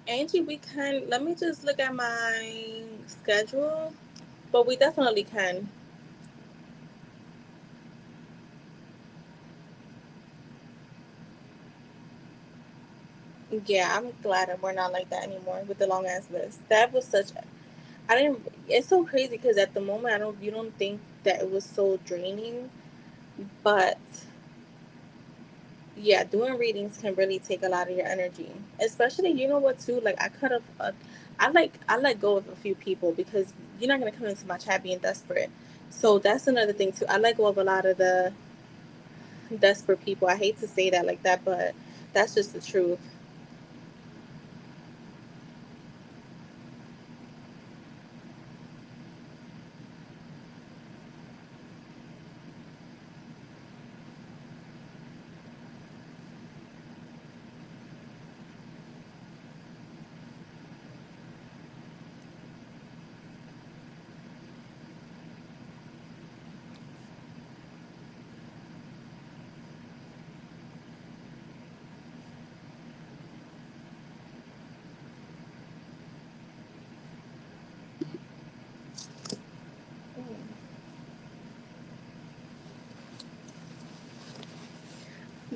Angie, we can, let me just look at my schedule. But we definitely can. Yeah, I'm glad that we're not like that anymore with the long ass list. That was such. I didn't. It's so crazy because at the moment, I don't. You don't think that it was so draining, but yeah, doing readings can really take a lot of your energy. Especially, you know what too? Like I cut off. I let go of a few people because you're not gonna come into my chat being desperate. So that's another thing too. I let go of a lot of the desperate people. I hate to say that like that, but that's just the truth.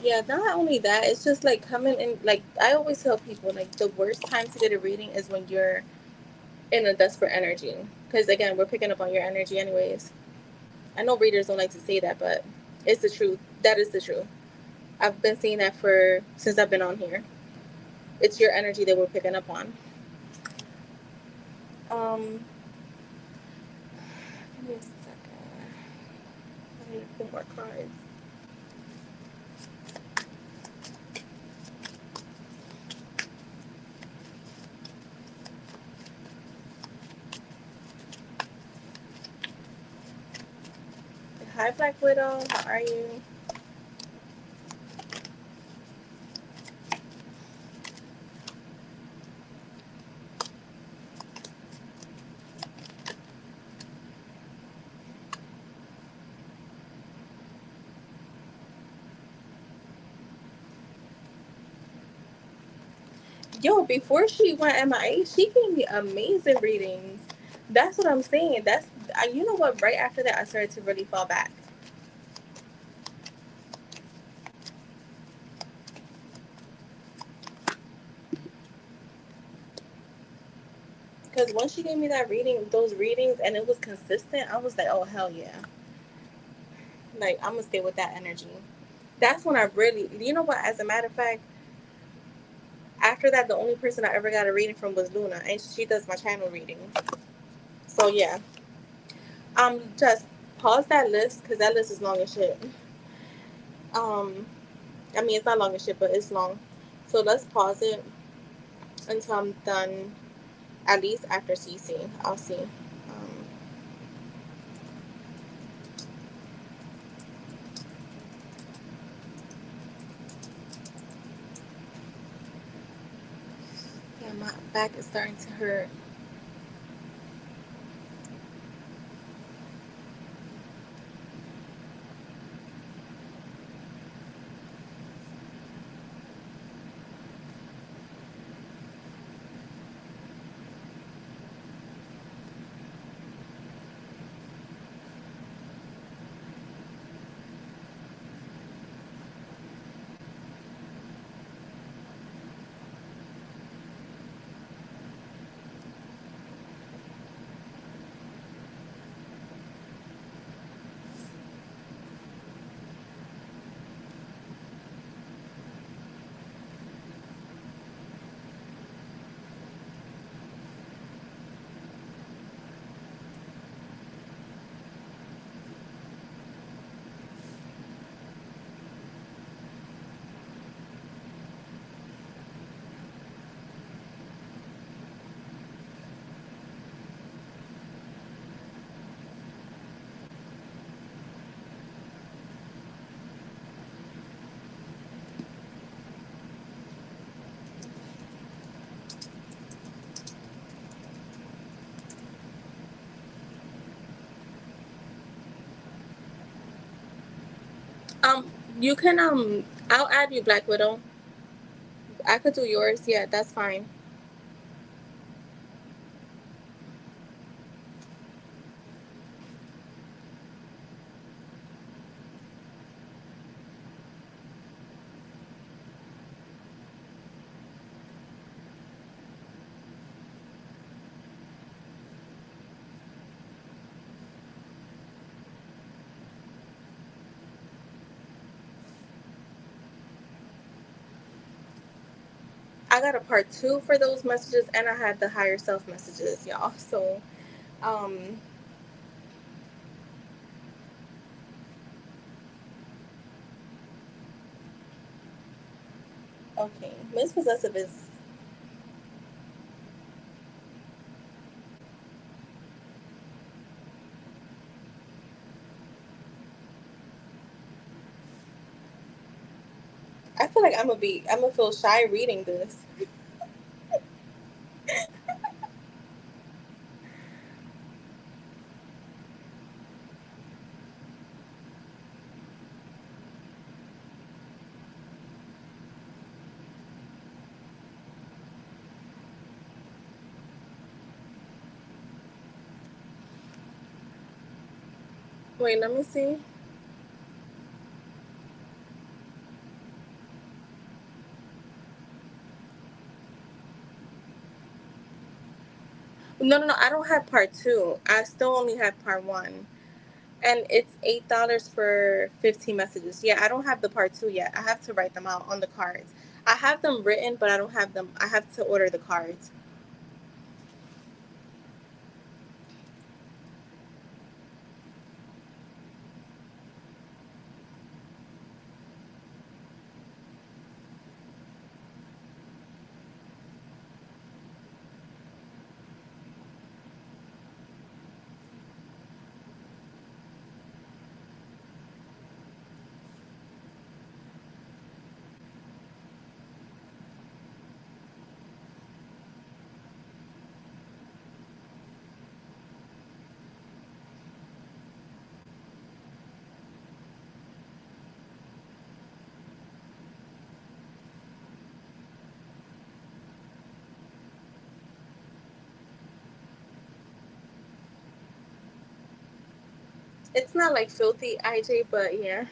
Yeah, not only that, it's just like coming in. Like I always tell people, like the worst time to get a reading is when you're in a desperate energy. Because again, we're picking up on your energy, anyways. I know readers don't like to say that, but it's the truth. That is the truth. I've been saying that for since I've been on here. It's your energy that we're picking up on. Um, Give me a second. I need a few more cards. Hi, Black Widow. How are you? Yo, before she went MIA, she gave me amazing readings. That's what I'm saying. You know what? Right after that, I started to really fall back. Because once she gave me those readings, and it was consistent, I was like, oh, hell yeah. Like, I'm going to stay with that energy. That's when I really, you know what? As a matter of fact, after that, the only person I ever got a reading from was Luna, and she does my channel reading. So, yeah. Just pause that list, because that list is long as shit. Um, I mean, it's not long as shit, but it's long. So let's pause it until I'm done, at least after CC. I'll see. Yeah, my back is starting to hurt. Um, you can I'll add you, Black Widow. I could do yours. Yeah, that's fine. I got a part two for those messages, and I had the higher self messages, y'all. So, um, okay, Miss Possessive is. I feel like I'm gonna feel shy reading this. Wait, let me see. No. I don't have part 2. I still only have part 1. And it's $8 for 15 messages. Yeah, I don't have the part 2 yet. I have to write them out on the cards. I have them written, but I don't have them. I have to order the cards. It's not like filthy, IJ, but yeah.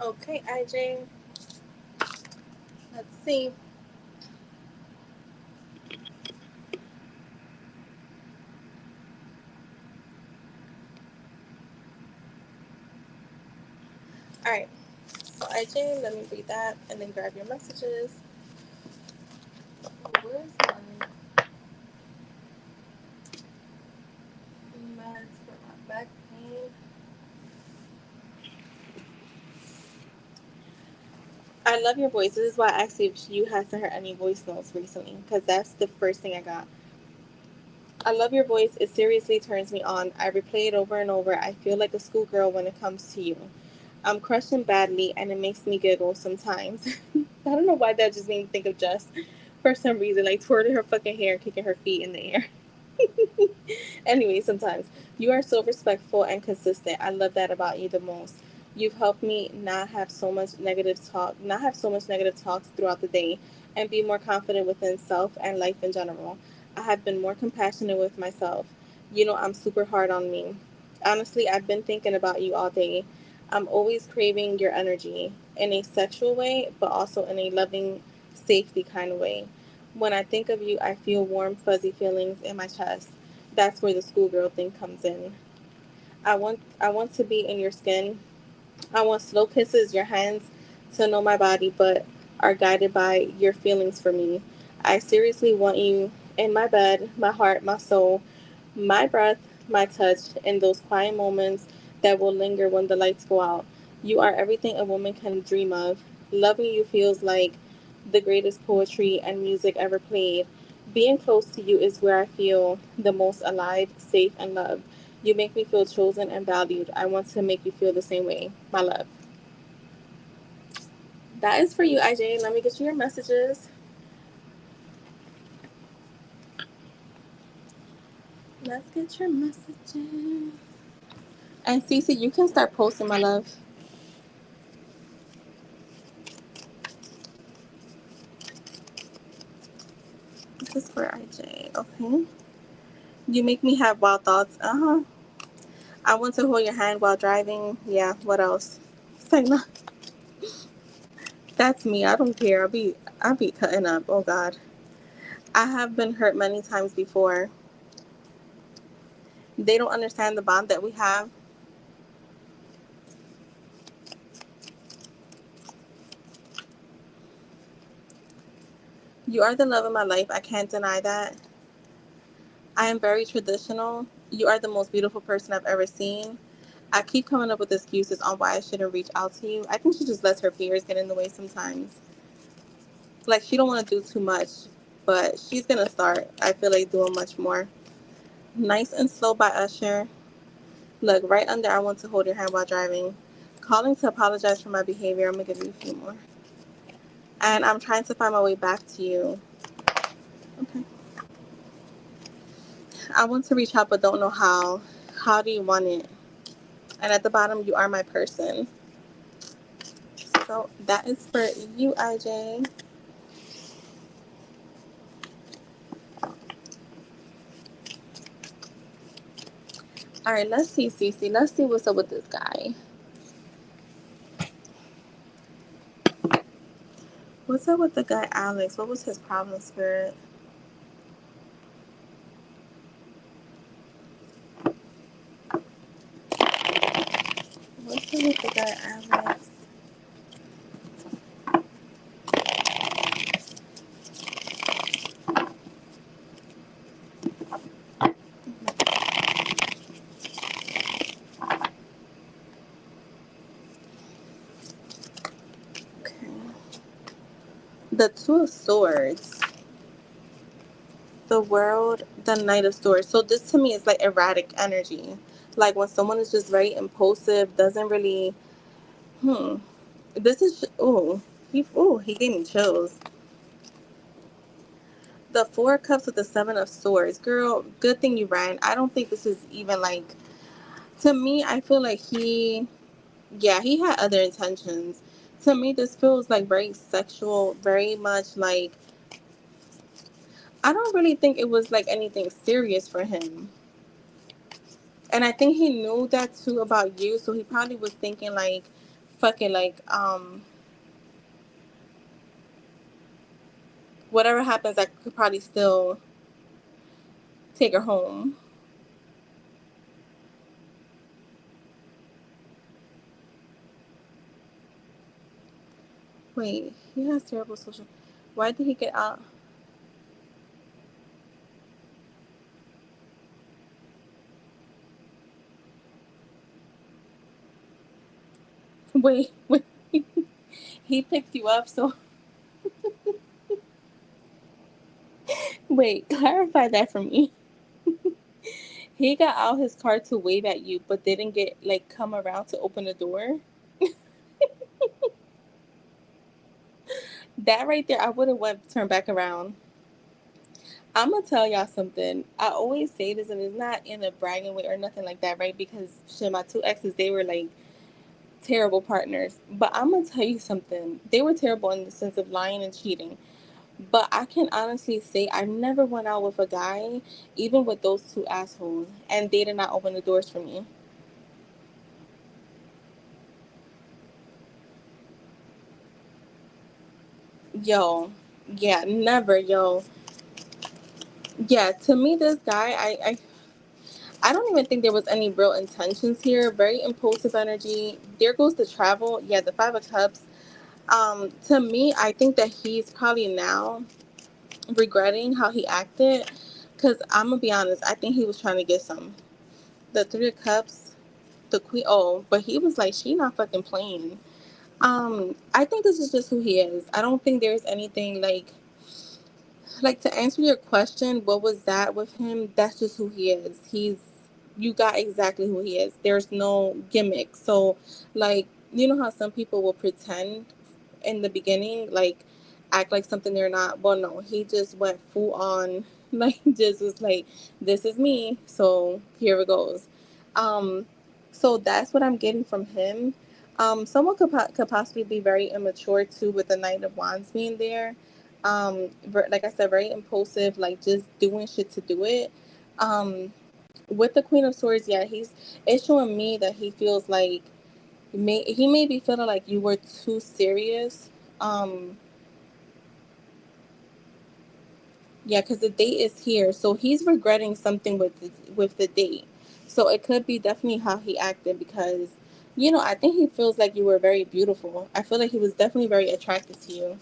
Okay, IJ. Let's see. All right. So IJ, let me read that and then grab your messages. Back pain. I love your voice. This is why I asked you if you had sent her any voice notes recently, because that's the first thing I got. I love your voice. It seriously turns me on. I replay it over and over. I feel like a schoolgirl when it comes to you. I'm crushing badly, and it makes me giggle sometimes. I don't know why that just made me think of Jess for some reason, like twirling her fucking hair, kicking her feet in the air. Anyway, sometimes you are so respectful and consistent. I love that about you the most. You've helped me not have so much negative talks throughout the day, and be more confident within self and life in general. I have been more compassionate with myself. You know, I'm super hard on me. Honestly, I've been thinking about you all day. I'm always craving your energy in a sexual way, but also in a loving, safety kind of way. When I think of you, I feel warm, fuzzy feelings in my chest. That's where the schoolgirl thing comes in. I want to be in your skin. I want slow kisses, your hands to know my body, but are guided by your feelings for me. I seriously want you in my bed, my heart, my soul, my breath, my touch, in those quiet moments that will linger when the lights go out. You are everything a woman can dream of. Loving you feels like the greatest poetry and music ever played. Being close to you is where I feel the most alive, safe, and loved. You make me feel chosen and valued. I want to make you feel the same way. My love. That is for you, IJ. Let me get you your messages. Let's get your messages. And Cece, you can start posting, my love. This is for IJ. Okay. You make me have wild thoughts. Uh huh. I want to hold your hand while driving. Yeah. What else? It's like, no, that's me. I don't care. I'll be cutting up. Oh God. I have been hurt many times before. They don't understand the bond that we have. You are the love of my life. I can't deny that. I am very traditional. You are the most beautiful person I've ever seen. I keep coming up with excuses on why I shouldn't reach out to you. I think she just lets her fears get in the way sometimes. Like she don't want to do too much, but she's gonna start. I feel like doing much more. Nice and Slow by Usher. Look, right under I want to hold your hand while driving. Calling to apologize for my behavior. I'm gonna give you a few more. And I'm trying to find my way back to you. Okay. I want to reach out but don't know how. How do you want it? And at the bottom, you are my person. So that is for you, IJ. All right, let's see, Cece. Let's see what's up with this guy. What's up with the guy, Alex? What was his problem, Spirit? What's up with the guy, Alex? Okay. The Two of Swords. The World, the Knight of Swords. So this to me is like erratic energy. Like when someone is just very impulsive, doesn't really. Hmm. This is. He gave me chills. The Four of Cups with the Seven of Swords. Girl, good thing you ran. I don't think this is even like. To me, I feel like he had other intentions. To me, this feels like very sexual, very much like. I don't really think it was like anything serious for him. And I think he knew that too about you, so he probably was thinking like, fucking like, whatever happens, I could probably still take her home. Wait, he has terrible social. Why did he get out? Wait. He picked you up, so wait, clarify that for me. He got out his car to wave at you, but didn't get like come around to open the door. That right there, I would have went turned back around. I'm gonna tell y'all something. I always say this, and it's not in a bragging way or nothing like that, right? Because shit, my two exes, they were like terrible partners. But I'm gonna tell you something. They were terrible in the sense of lying and cheating. But I can honestly say I never went out with a guy, even with those two assholes, and they did not open the doors for me. Yo, yeah, never, yo. Yeah, to me, this guy, I don't even think there was any real intentions here. Very impulsive energy. There goes the travel. Yeah, the Five of Cups. To me, I think that he's probably now regretting how he acted. Cause I'm gonna be honest, I think he was trying to get some. The Three of Cups, the Queen. Oh, but he was like, she not fucking playing. I think this is just who he is. I don't think there's anything like to answer your question, what was that with him? That's just who he is. You got exactly who he is. There's no gimmick. So, like, you know how some people will pretend in the beginning, like, act like something they're not? Well, no, he just went full on, like, just was like, this is me. So, here it goes. Um, so that's what I'm getting from him. Someone could possibly be very immature too with the Knight of Wands being there. Like I said, very impulsive, like just doing shit to do it. Um, with the Queen of Swords, yeah, it's showing me that he feels like he may be feeling like you were too serious. Um, yeah, because the date is here, so he's regretting something with the date. So it could be definitely how he acted because, I think he feels like you were very beautiful. I feel like he was definitely very attracted to you.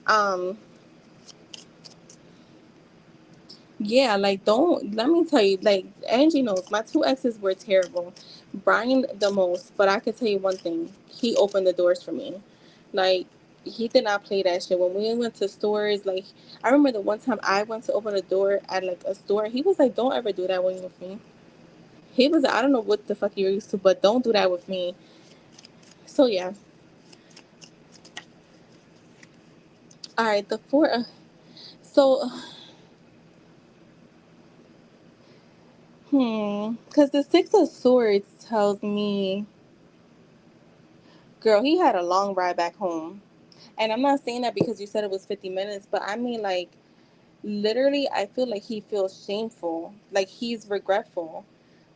Um, Yeah, like don't let me tell you, like Angie knows my two exes were terrible. Brian the most, but I could tell you one thing. He opened the doors for me. Like he did not play that shit. When we went to stores, like I remember the one time I went to open a door at like a store, he was like, don't ever do that when you're with me. He was like, I don't know what the fuck you're used to, but don't do that with me. So yeah. All right, the four. So, because the Six of Swords tells me, girl, he had a long ride back home. And I'm not saying that because you said it was 50 minutes, but I mean, like, literally, I feel like he feels shameful. Like, he's regretful.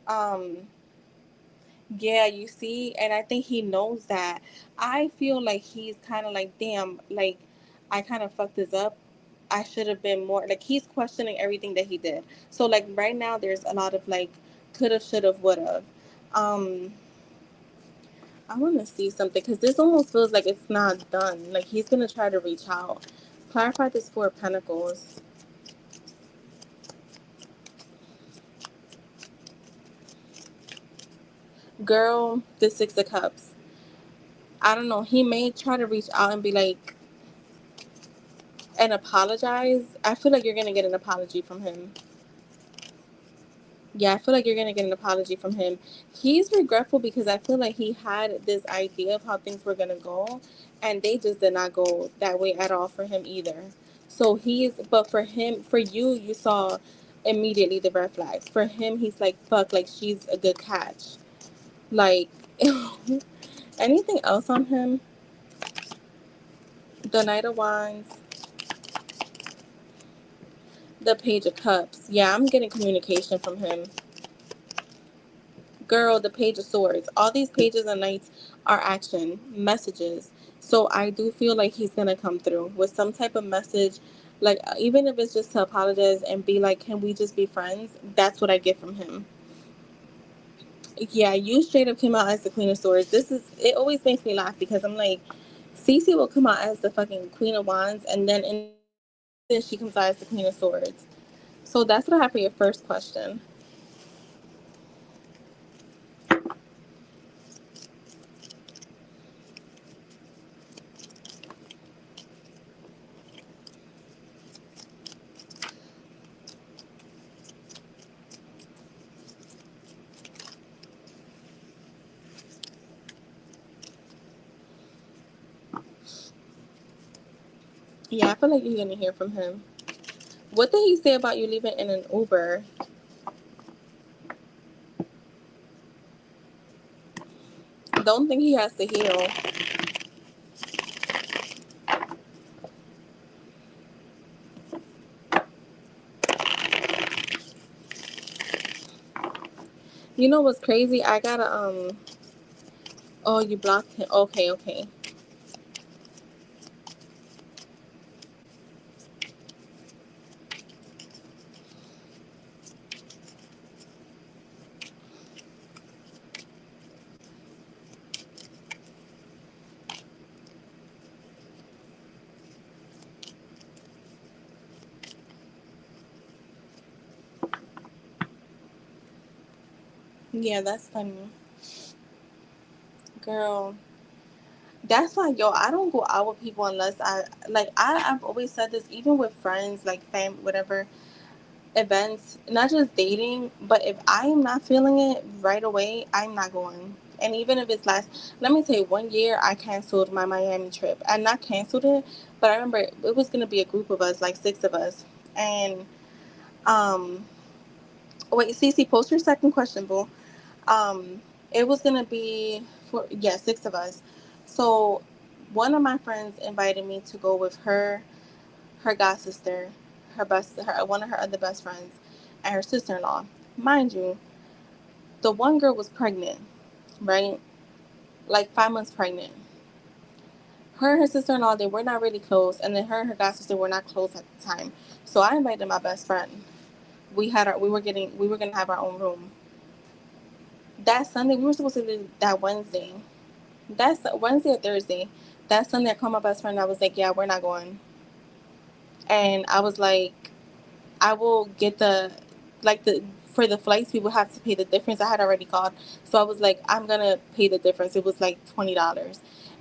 Um, yeah, you see? And I think he knows that. I feel like he's kind of like, damn, like, I kind of fucked this up. I should have been more. Like, he's questioning everything that he did. So, like, right now, there's a lot of, like, could have, should have, would have. Um, I want to see something because this almost feels like it's not done. Like he's gonna try to reach out. Clarify this Four of Pentacles. Girl, the Six of Cups. I don't know. He may try to reach out and be like, and apologize. I feel like you're gonna get an apology from him. Yeah, I feel like you're gonna get an apology from him. He's regretful because I feel like he had this idea of how things were gonna go, and they just did not go that way at all for him either. So but for him, for you, you saw immediately the red flags. For him, he's like, fuck, like she's a good catch. Like, anything else on him? The Knight of Wands, the Page of Cups. Yeah, I'm getting communication from him. Girl, the Page of Swords. All these pages and knights are action messages. So I do feel like he's gonna come through with some type of message, like even if it's just to apologize and be like, "Can we just be friends?" That's what I get from him. Yeah, you straight up came out as the Queen of Swords. It always makes me laugh because I'm like, Cece will come out as the fucking Queen of Wands, and then she comes out as the Queen of Swords. So that's what I have for your first question. Yeah, I feel like you're gonna hear from him. What did he say about you leaving in an Uber? Don't think he has to heal. You know what's crazy? I gotta Oh, you blocked him. Okay, okay. Yeah, that's funny. Girl. That's why, yo, I don't go out with people unless I've always said this, even with friends, like fam, whatever, events, not just dating, but if I am not feeling it right away, I'm not going. And even if it's let me tell you, 1 year I canceled my Miami trip. I not canceled it, but I remember it was going to be a group of us, like 6 of us. And, um, wait, Cece, post your second question, boo. Um, it was gonna be for, yeah, 6 of us. So one of my friends invited me to go with her god sister, one of her other best friends, and her sister in law. Mind you, the one girl was pregnant, right? Like 5 months pregnant. Her and her sister in law, they were not really close, and then her and her god sister were not close at the time. So I invited my best friend. We were gonna have our own room. That Sunday, we were supposed to do that Wednesday. That's Wednesday or Thursday. That Sunday, I called my best friend. I was like, "Yeah, we're not going." And I was like, "I will get the for the flights. We will have to pay the difference." I had already called, so I was like, "I'm gonna pay the difference." It was like $20,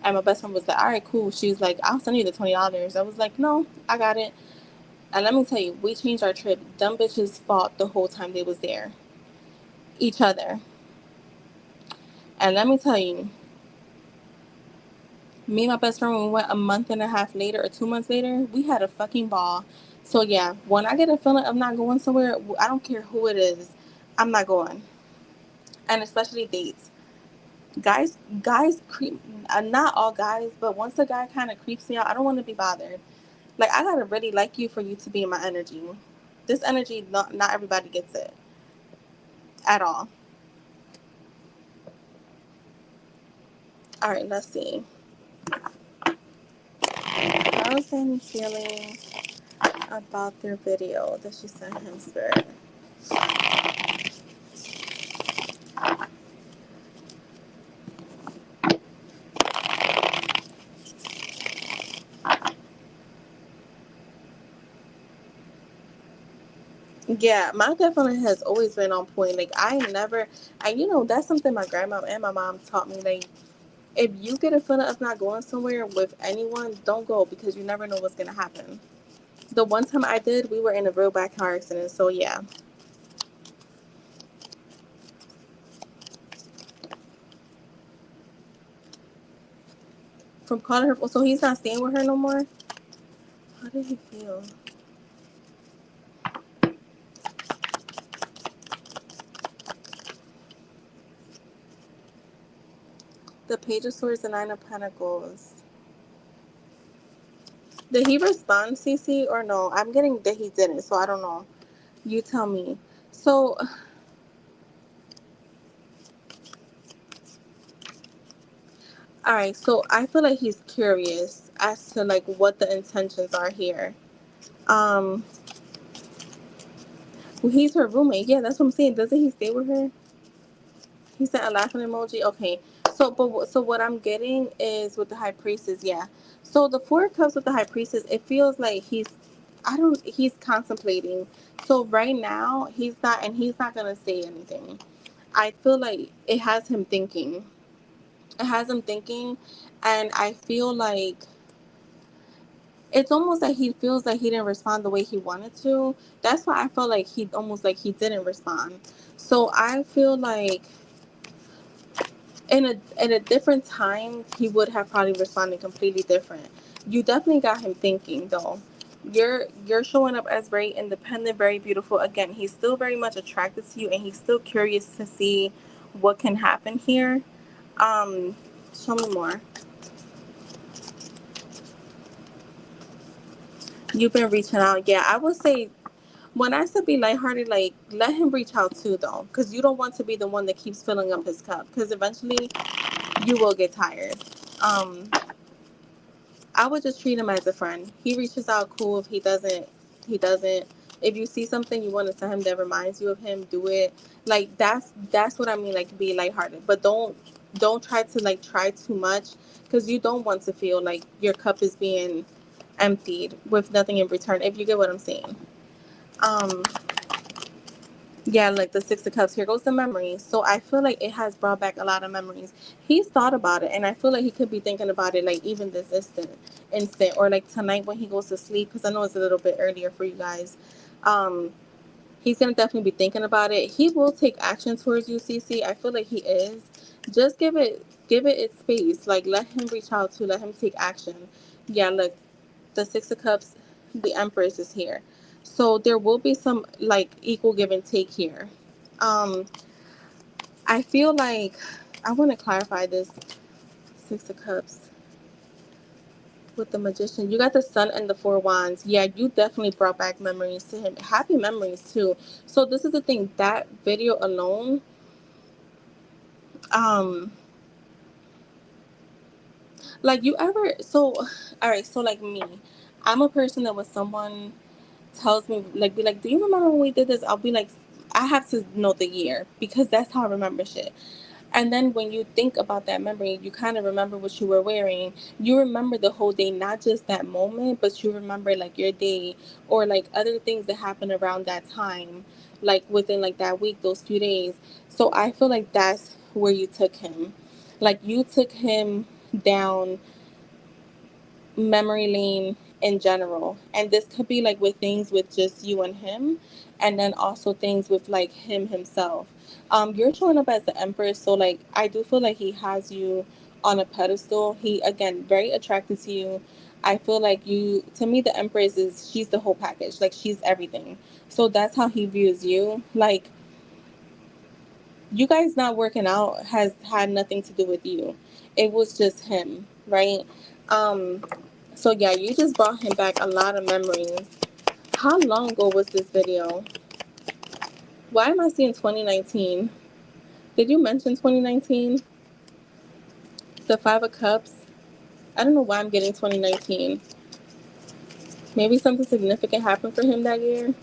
and my best friend was like, "All right, cool." She was like, "I'll send you the $20." I was like, "No, I got it." And let me tell you, we changed our trip. Dumb bitches fought the whole time they was there, each other. And let me tell you, me and my best friend, when we went a month and a half later or 2 months later, we had a fucking ball. So yeah, when I get a feeling I'm not going somewhere, I don't care who it is, I'm not going. And especially dates. Guys creep. Not all guys, but once a guy kind of creeps me out, I don't want to be bothered. Like I gotta really like you for you to be in my energy. This energy, not everybody gets it at all. All right, let's see. How's Annie feeling about their video that she sent him, Spirit? Yeah, my gut feeling has always been on point. Like I never, and that's something my grandma and my mom taught me. Like if you get a feeling of not going somewhere with anyone, don't go because you never know what's gonna happen. The one time I did, we were in a real bad car accident. So yeah, from calling her. So he's not staying with her no more. How did he feel? The Page of Swords, the Nine of Pentacles. Did he respond, Cece, or no? I'm getting that he didn't, so I don't know. You tell me. So all right, so I feel like he's curious as to like what the intentions are here. Um, well, he's her roommate. Yeah, that's what I'm saying. Doesn't he stay with her? He sent a laughing emoji. Okay, so what I'm getting is with the High Priestess. Yeah, so the Four of Cups with the High Priestess, it feels like he's contemplating. So right now he's not gonna say anything. I feel like it has him thinking. It has him thinking, and I feel like it's almost like he feels like he didn't respond the way he wanted to. That's why I felt like he almost like he didn't respond. So I feel like in a different time he would have probably responded completely different. You definitely got him thinking though. You're showing up as very independent, very beautiful. Again, he's still very much attracted to you, and he's still curious to see what can happen here. Um, Show me more. You've been reaching out. Yeah, I would say when I said be lighthearted, like let him reach out too, though, because you don't want to be the one that keeps filling up his cup, because eventually you will get tired. Um, I would just treat him as a friend. He reaches out, cool. If he doesn't, he doesn't. If you see something you want to tell him that reminds you of him, do it. Like that's what I mean. Like be lighthearted, but don't try to like try too much, because you don't want to feel like your cup is being emptied with nothing in return. If you get what I'm saying. Um, Yeah, like the Six of Cups. Here goes the memories. So I feel like it has brought back a lot of memories. He's thought about it, and I feel like he could be thinking about it, like even this instant, or like tonight when he goes to sleep. Because I know it's a little bit earlier for you guys. Um, he's gonna definitely be thinking about it. He will take action towards you, CC. I feel like he is. Just give it its space. Like let him reach out to, let him take action. Yeah, look, the Six of Cups, the Empress is here. So there will be some like equal give and take here. Um, I feel like I want to clarify this Six of Cups with the Magician. You got the Sun and the Four Wands. Yeah, you definitely brought back memories to him. Happy memories too. So this is the thing, that video alone, um, like you ever so all right, so like me, I'm a person that when someone tells me like be like, do you remember when we did this? I'll be like, I have to know the year because that's how I remember shit. And then when you think about that memory, you kind of remember what you were wearing. You remember the whole day, not just that moment, but you remember like your day or like other things that happened around that time, like within like that week, those few days. So I feel like that's where you took him. Like you took him down memory lane in general, and this could be like with things with just you and him, and then also things with like him himself. You're showing up as the Empress, so like I do feel like he has you on a pedestal. He again very attracted to you. I feel like you, to me, the Empress is, she's the whole package, like she's everything. So that's how he views you. Like you guys not working out has had nothing to do with you. It was just him, right? um so yeah, you just brought him back a lot of memories. How long ago was this video? Why am I seeing 2019? Did you mention 2019? The Five of Cups. I don't know why I'm getting 2019. Maybe something significant happened for him that year.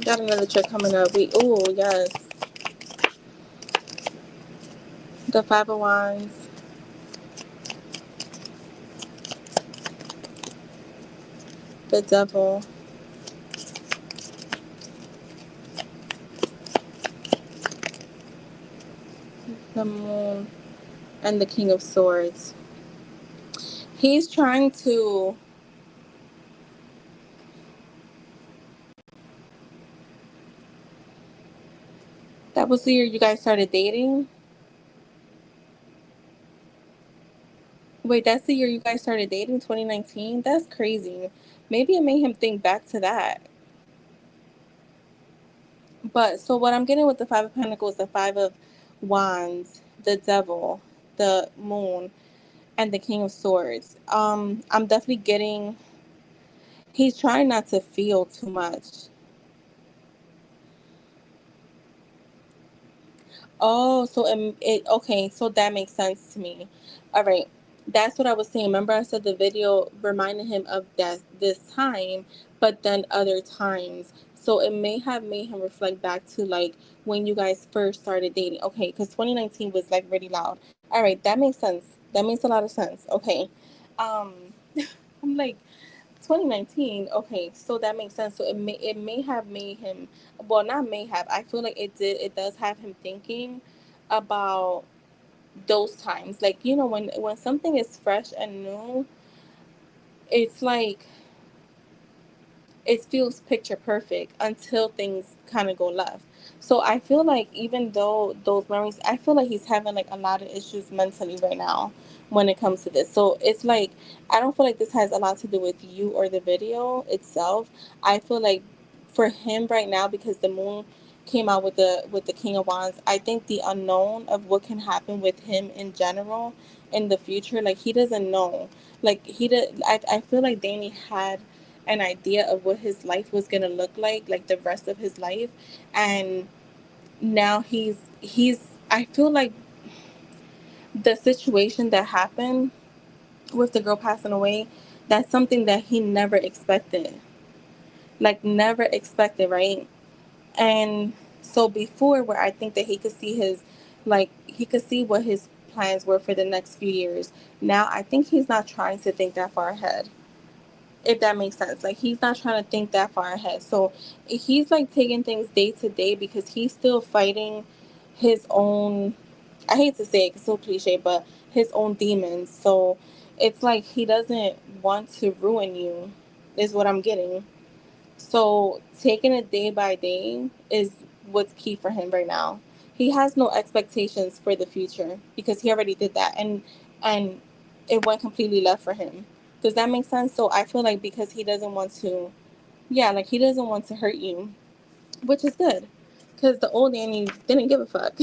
Got another trick coming up. Oh yes, the Five of Wands, the Devil, the Moon, and the King of Swords. He's trying to. That was the year you guys started dating? Wait, that's the year you guys started dating, 2019? That's crazy. Maybe it made him think back to that. But so what I'm getting with the Five of Pentacles, the Five of Wands, the Devil, the Moon, and the King of Swords. I'm definitely getting, he's trying not to feel too much. Oh, so okay, so that makes sense to me. All right. That's what I was saying. Remember I said the video reminded him of that this time, but then other times. So it may have made him reflect back to like when you guys first started dating. Okay, because 2019 was like really loud. All right, that makes sense. That makes a lot of sense. Okay. Um I'm like 2019. Okay, so that makes sense. So it may have made him, well, not may have. I feel like it does have him thinking about those times. Like, when something is fresh and new, it's like it feels picture perfect until things kind of go left. So I feel like even though those memories, I feel like he's having like a lot of issues mentally right now when it comes to this. So it's like, I don't feel like this has a lot to do with you or the video itself. I feel like for him right now, because the moon came out with the King of Wands, I think the unknown of what can happen with him in general in the future, like he doesn't know. Like he did, I feel like Danny had an idea of what his life was gonna look like the rest of his life, and now he's. I feel like the situation that happened with the girl passing away, that's something that he never expected, like never expected, right? And so before, where I think that he could see his, like he could see what his plans were for the next few years. Now I think he's not trying to think that far ahead, if that makes sense. Like he's not trying to think that far ahead. So he's like taking things day to day because he's still fighting his own, I hate to say it, it's so cliche, but his own demons. So it's like he doesn't want to ruin you, is what I'm getting. So taking it day by day is what's key for him right now. He has no expectations for the future because he already did that, and it went completely left for him. Does that make sense? So I feel like because he doesn't want to, yeah, like he doesn't want to hurt you, which is good, because the old Danny didn't give a fuck.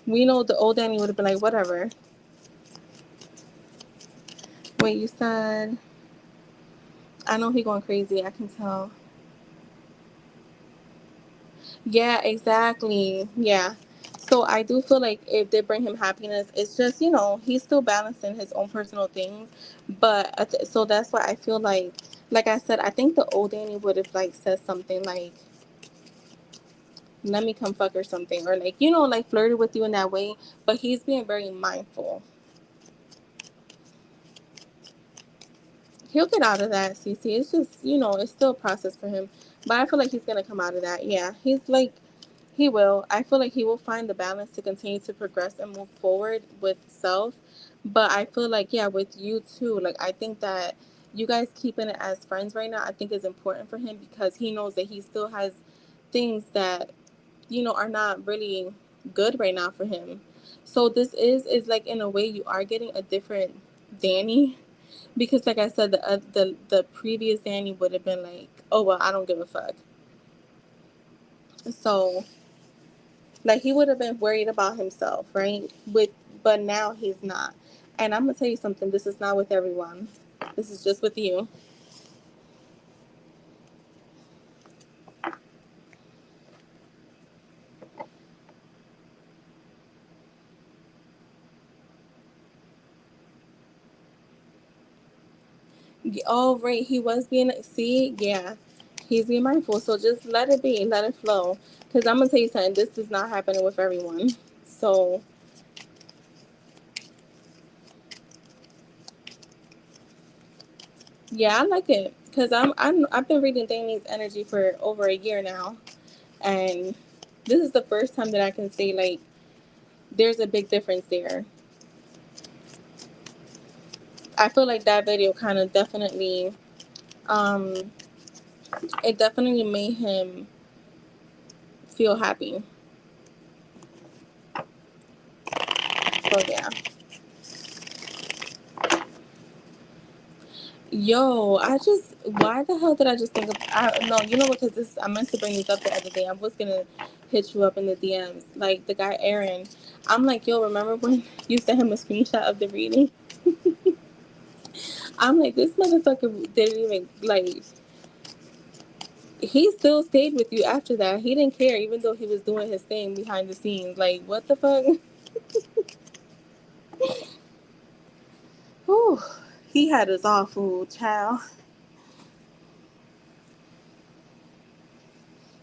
We know the old Danny would have been like, whatever. Wait, you said, I know he going crazy. I can tell. Yeah, exactly. Yeah. So I do feel like if they bring him happiness, it's just, he's still balancing his own personal things. But so that's why I feel like I said, I think the old Danny would have like said something like, let me come fuck or something. Or like, like flirted with you in that way. But he's being very mindful. He'll get out of that, CC. It's just, it's still a process for him. But I feel like he's going to come out of that. Yeah. He's like, he will. I feel like he will find the balance to continue to progress and move forward with self. But I feel like, yeah, with you too. Like, I think that you guys keeping it as friends right now, I think is important for him because he knows that he still has things that, are not really good right now for him. So this is like, in a way, you are getting a different Danny. Because, like I said, the previous Danny would have been like, oh, well, I don't give a fuck. So like he would have been worried about himself, right? But now he's not. And I'm gonna tell you something. This is not with everyone. This is just with you. Oh, right. He was being. See, yeah, he's being mindful. So just let it be. Let it flow. Because I'm gonna tell you something. This is not happening with everyone. So yeah, I like it. Because I've been reading Danny's energy for over a year now, and this is the first time that I can say like there's a big difference there. I feel like that video kind of definitely, um, it definitely made him feel happy. So yeah. Yo, why the hell did I just think of, no, you know what, because I meant to bring this up the other day. I was gonna hit you up in the DMs, like the guy Aaron. I'm like, yo, remember when you sent him a screenshot of the reading? I'm like, this motherfucker didn't even, like, he still stayed with you after that. He didn't care, even though he was doing his thing behind the scenes. Like, what the fuck? Whew. He had us all fooled, child.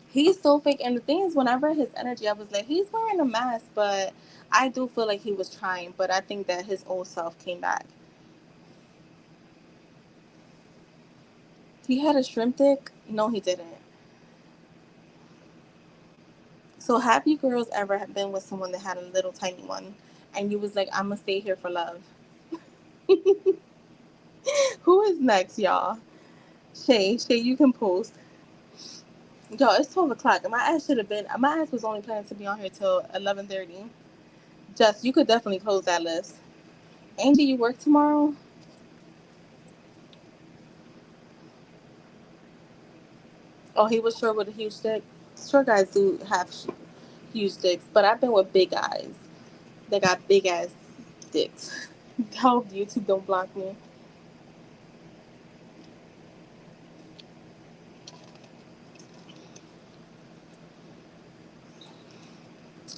He's so fake. And the thing is, when I read his energy, I was like, he's wearing a mask, but I do feel like he was trying. But I think that his old self came back. He had a shrimp dick? No, he didn't. So have you girls ever been with someone that had a little tiny one? And you was like, I'm going to stay here for love. Who is next, y'all? Shay, you can post. Yo, it's 12 o'clock. My ass was only planning to be on here till 11:30. Just, you could definitely close that list. Angie, you work tomorrow? Oh, he was short with a huge dick. Short guys do have huge dicks, but I've been with big guys. They got big ass dicks. Hope YouTube don't block me.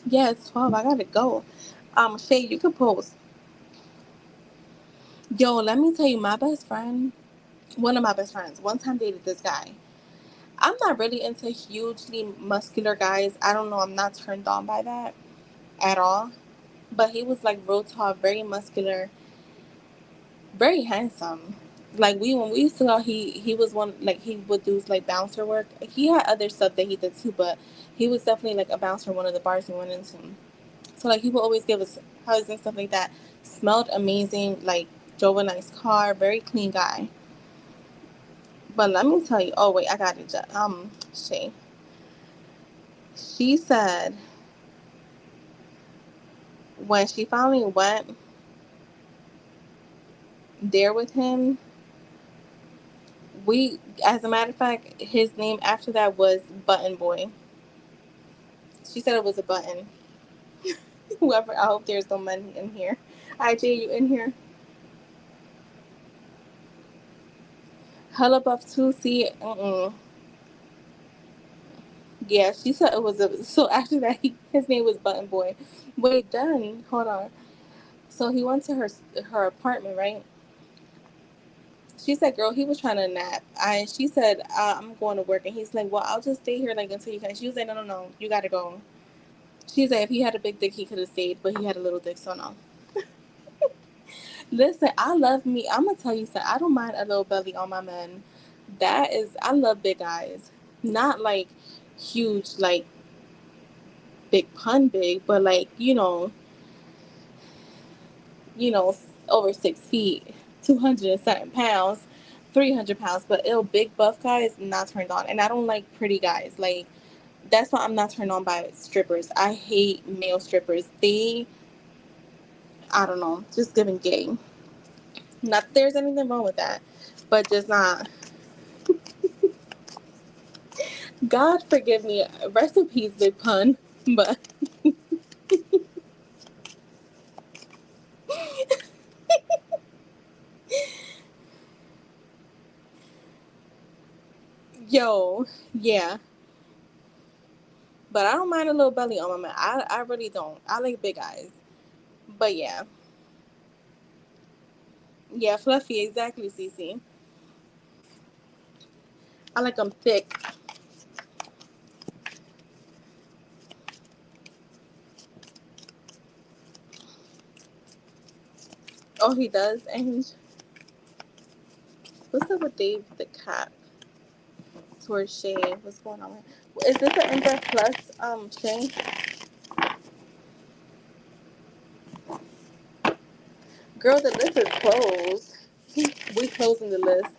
Yeah, it's 12. I gotta go. Shay, you can post. Yo, let me tell you, my best friend, one of my best friends, one time dated this guy. I'm not really into hugely muscular guys. I don't know. I'm not turned on by that at all. But he was like real tall, very muscular, very handsome. Like when we used to go, he was one, like he would do like bouncer work. He had other stuff that he did too, but he was definitely like a bouncer in one of the bars we went into. So like he would always give us hugs and stuff like that. Smelled amazing, like drove a nice car, very clean guy. But let me tell you, oh wait, I got it. She said when she finally went there with him, we, as a matter of fact, his name after that was Button Boy. She said it was a button. Whoever, I hope there's no money in here. IJ, you in here? Hella Buff 2, see, yeah, she said it was a, so after that, his name was Button Boy. Wait, done. Hold on. So he went to her apartment, right? She said, girl, he was trying to nap. She said, I'm going to work. And he's like, well, I'll just stay here like until you can. She was like, no, you got to go. She said, if he had a big dick, he could have stayed, but he had a little dick, so no. Listen, I love me. I'm going to tell you something. I don't mind a little belly on my men. I love big eyes. Not like huge, like big pun big, but like, over 6 feet, 200 and something pounds, 300 pounds, but big buff guys, not turned on. And I don't like pretty guys. Like, that's why I'm not turned on by strippers. I hate male strippers. I don't know, just giving gay. Not that there's anything wrong with that, but just not. God forgive me. Rest in peace, big pun. But yo, yeah. But I don't mind a little belly on my man. I really don't. I like big eyes. But yeah. Yeah, fluffy, exactly, Cece. I like them thick. Oh, he does? And what's up with Dave the cat? Towards Shay. What's going on? Is this an in-breath plus, Shay? Girl, the list is closed. We closing the list.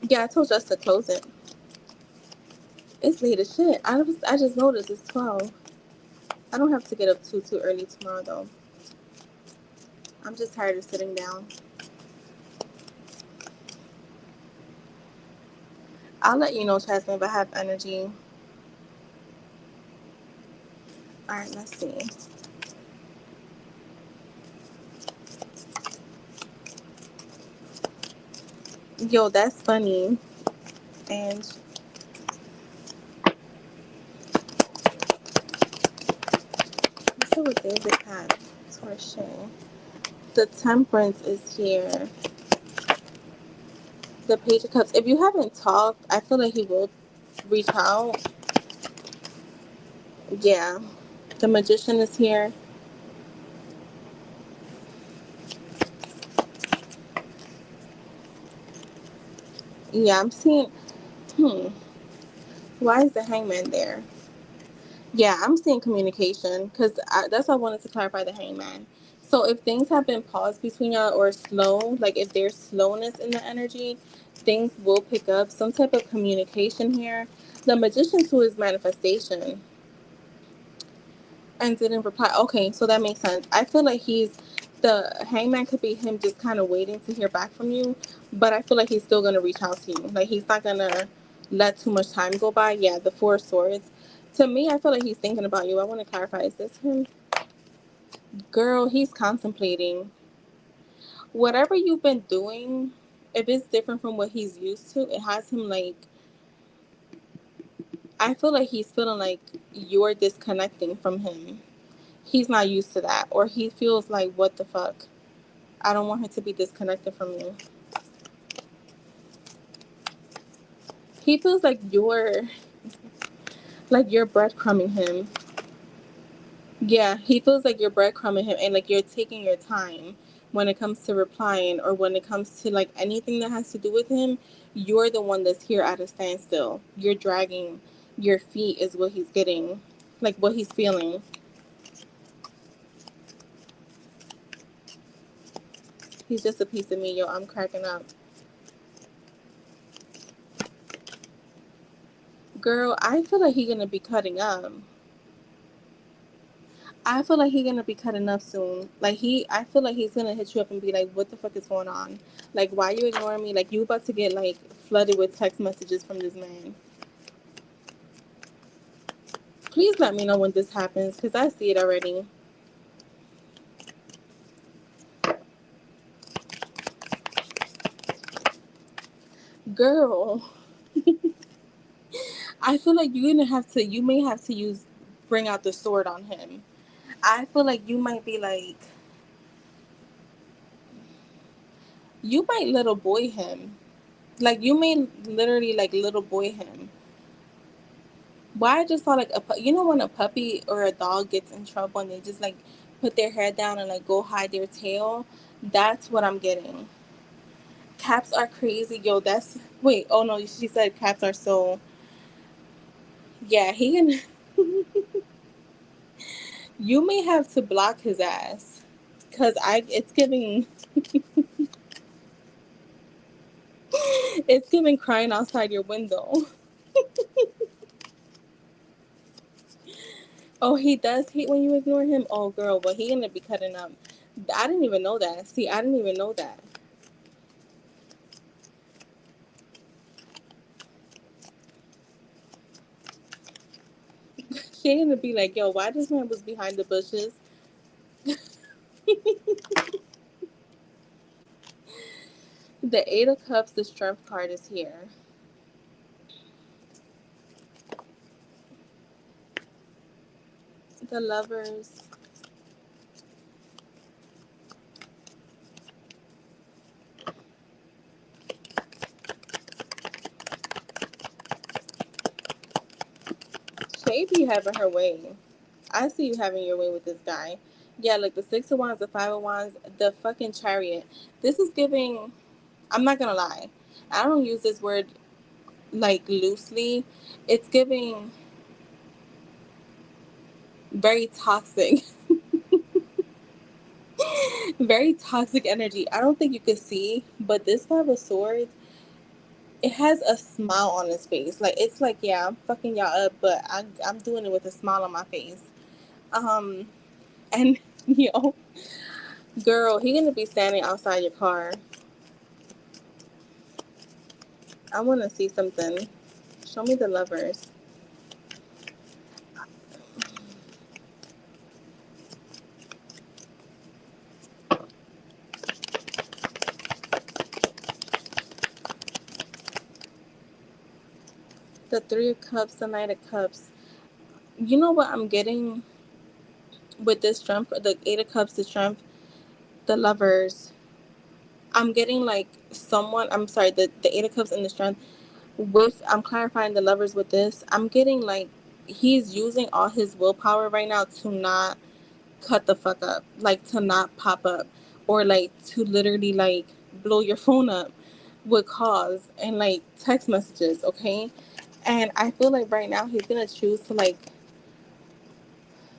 Yeah, I told us to close it. It's late as shit. I just noticed it's 12. I don't have to get up too early tomorrow though. I'm just tired of sitting down. I'll let you know, Chasmin, if I have energy. Alright, let's see. Yo, that's funny. And what's up with David Cat? Torsion. The Temperance is here. The Page of Cups. If you haven't talked, I feel like he will reach out. Yeah. The Magician is here. Yeah, I'm seeing. Why is the Hangman there? Yeah, I'm seeing communication because that's why I wanted to clarify the Hangman. So if things have been paused between y'all or slow, like if there's slowness in the energy, things will pick up. Some type of communication here. The Magician tool is manifestation. And didn't reply. Okay, so that makes sense. I feel like the Hangman could be him just kind of waiting to hear back from you, but I feel like he's still gonna reach out to you. Like he's not gonna let too much time go by. Yeah, the Four of Swords. To me, I feel like he's thinking about you. I want to clarify. Is this him? Girl, he's contemplating. Whatever you've been doing, if it's different from what he's used to, it has him like, I feel like he's feeling like you're disconnecting from him. He's not used to that, or he feels like, what the fuck? I don't want her to be disconnected from you. He feels like you're breadcrumbing him. Yeah, he feels like you're breadcrumbing him and like you're taking your time when it comes to replying, or when it comes to like anything that has to do with him. You're the one that's here at a standstill. You're dragging your feet is what he's getting, like what he's feeling. He's just a piece of me, yo. I'm cracking up. Girl, I feel like he's gonna be cutting up. I feel like he's gonna be cutting up soon. I feel like he's gonna hit you up and be like, "What the fuck is going on? Like, why you ignoring me? Like, you about to get like flooded with text messages from this man." Please let me know when this happens, cause I see it already. Girl, I feel like you may have to bring out the sword on him. I feel like you might be like, you might little boy him. Like, you may literally like little boy him. Why I just saw like you know when a puppy or a dog gets in trouble and they just like put their head down and like go hide their tail? That's what I'm getting. Cats are crazy, yo. That's wait. Oh no, she said cats are so. Yeah, he can. You may have to block his ass, cause it's giving. It's giving crying outside your window. Oh, he does hate when you ignore him. Oh, girl, well he gonna be cutting up. I didn't even know that. See, I didn't even know that. She gonna be like, yo, why this man was behind the bushes? The Eight of Cups, the Strength card is here. The Lovers. Shay be having her way. I see you having your way with this guy. Yeah, like the Six of Wands, the Five of Wands, the fucking Chariot. This is giving, I'm not gonna lie. I don't use this word like loosely. It's giving very toxic. Very toxic energy. I don't think you could see, but this Five of Swords, it has a smile on his face. Like it's like, yeah, I'm fucking y'all up, but I'm doing it with a smile on my face. Um, and yo, girl, he gonna be standing outside your car. I want to see something. Show me the Lovers. The Three of Cups, the Knight of Cups. You know what I'm getting with this Trump? The Eight of Cups, the Trump, the Lovers. I'm getting like someone. I'm sorry. The Eight of Cups and the Strength. I'm clarifying the Lovers with this. I'm getting like he's using all his willpower right now to not cut the fuck up, like to not pop up, or like to literally like blow your phone up with calls and like text messages. Okay, and I feel like right now he's gonna choose to like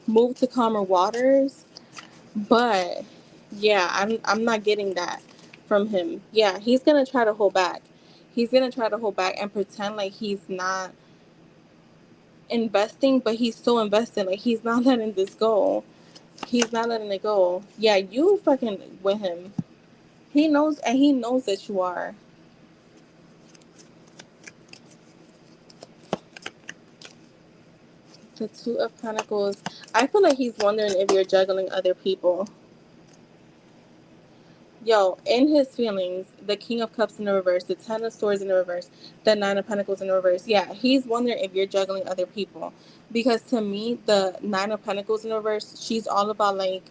move to calmer waters, but Yeah, I'm not getting that from him. Yeah, he's gonna try to hold back. He's gonna try to hold back and pretend like he's not investing, but he's so invested. Like he's not letting this go. He's not letting it go. Yeah, you fucking with him. He knows, and he knows that you are. The Two of Pentacles. I feel like he's wondering if you're juggling other people. Yo, in his feelings, the King of Cups in the reverse, the Ten of Swords in the reverse, the Nine of Pentacles in the reverse. Yeah, he's wondering if you're juggling other people. Because to me, the Nine of Pentacles in the reverse, she's all about like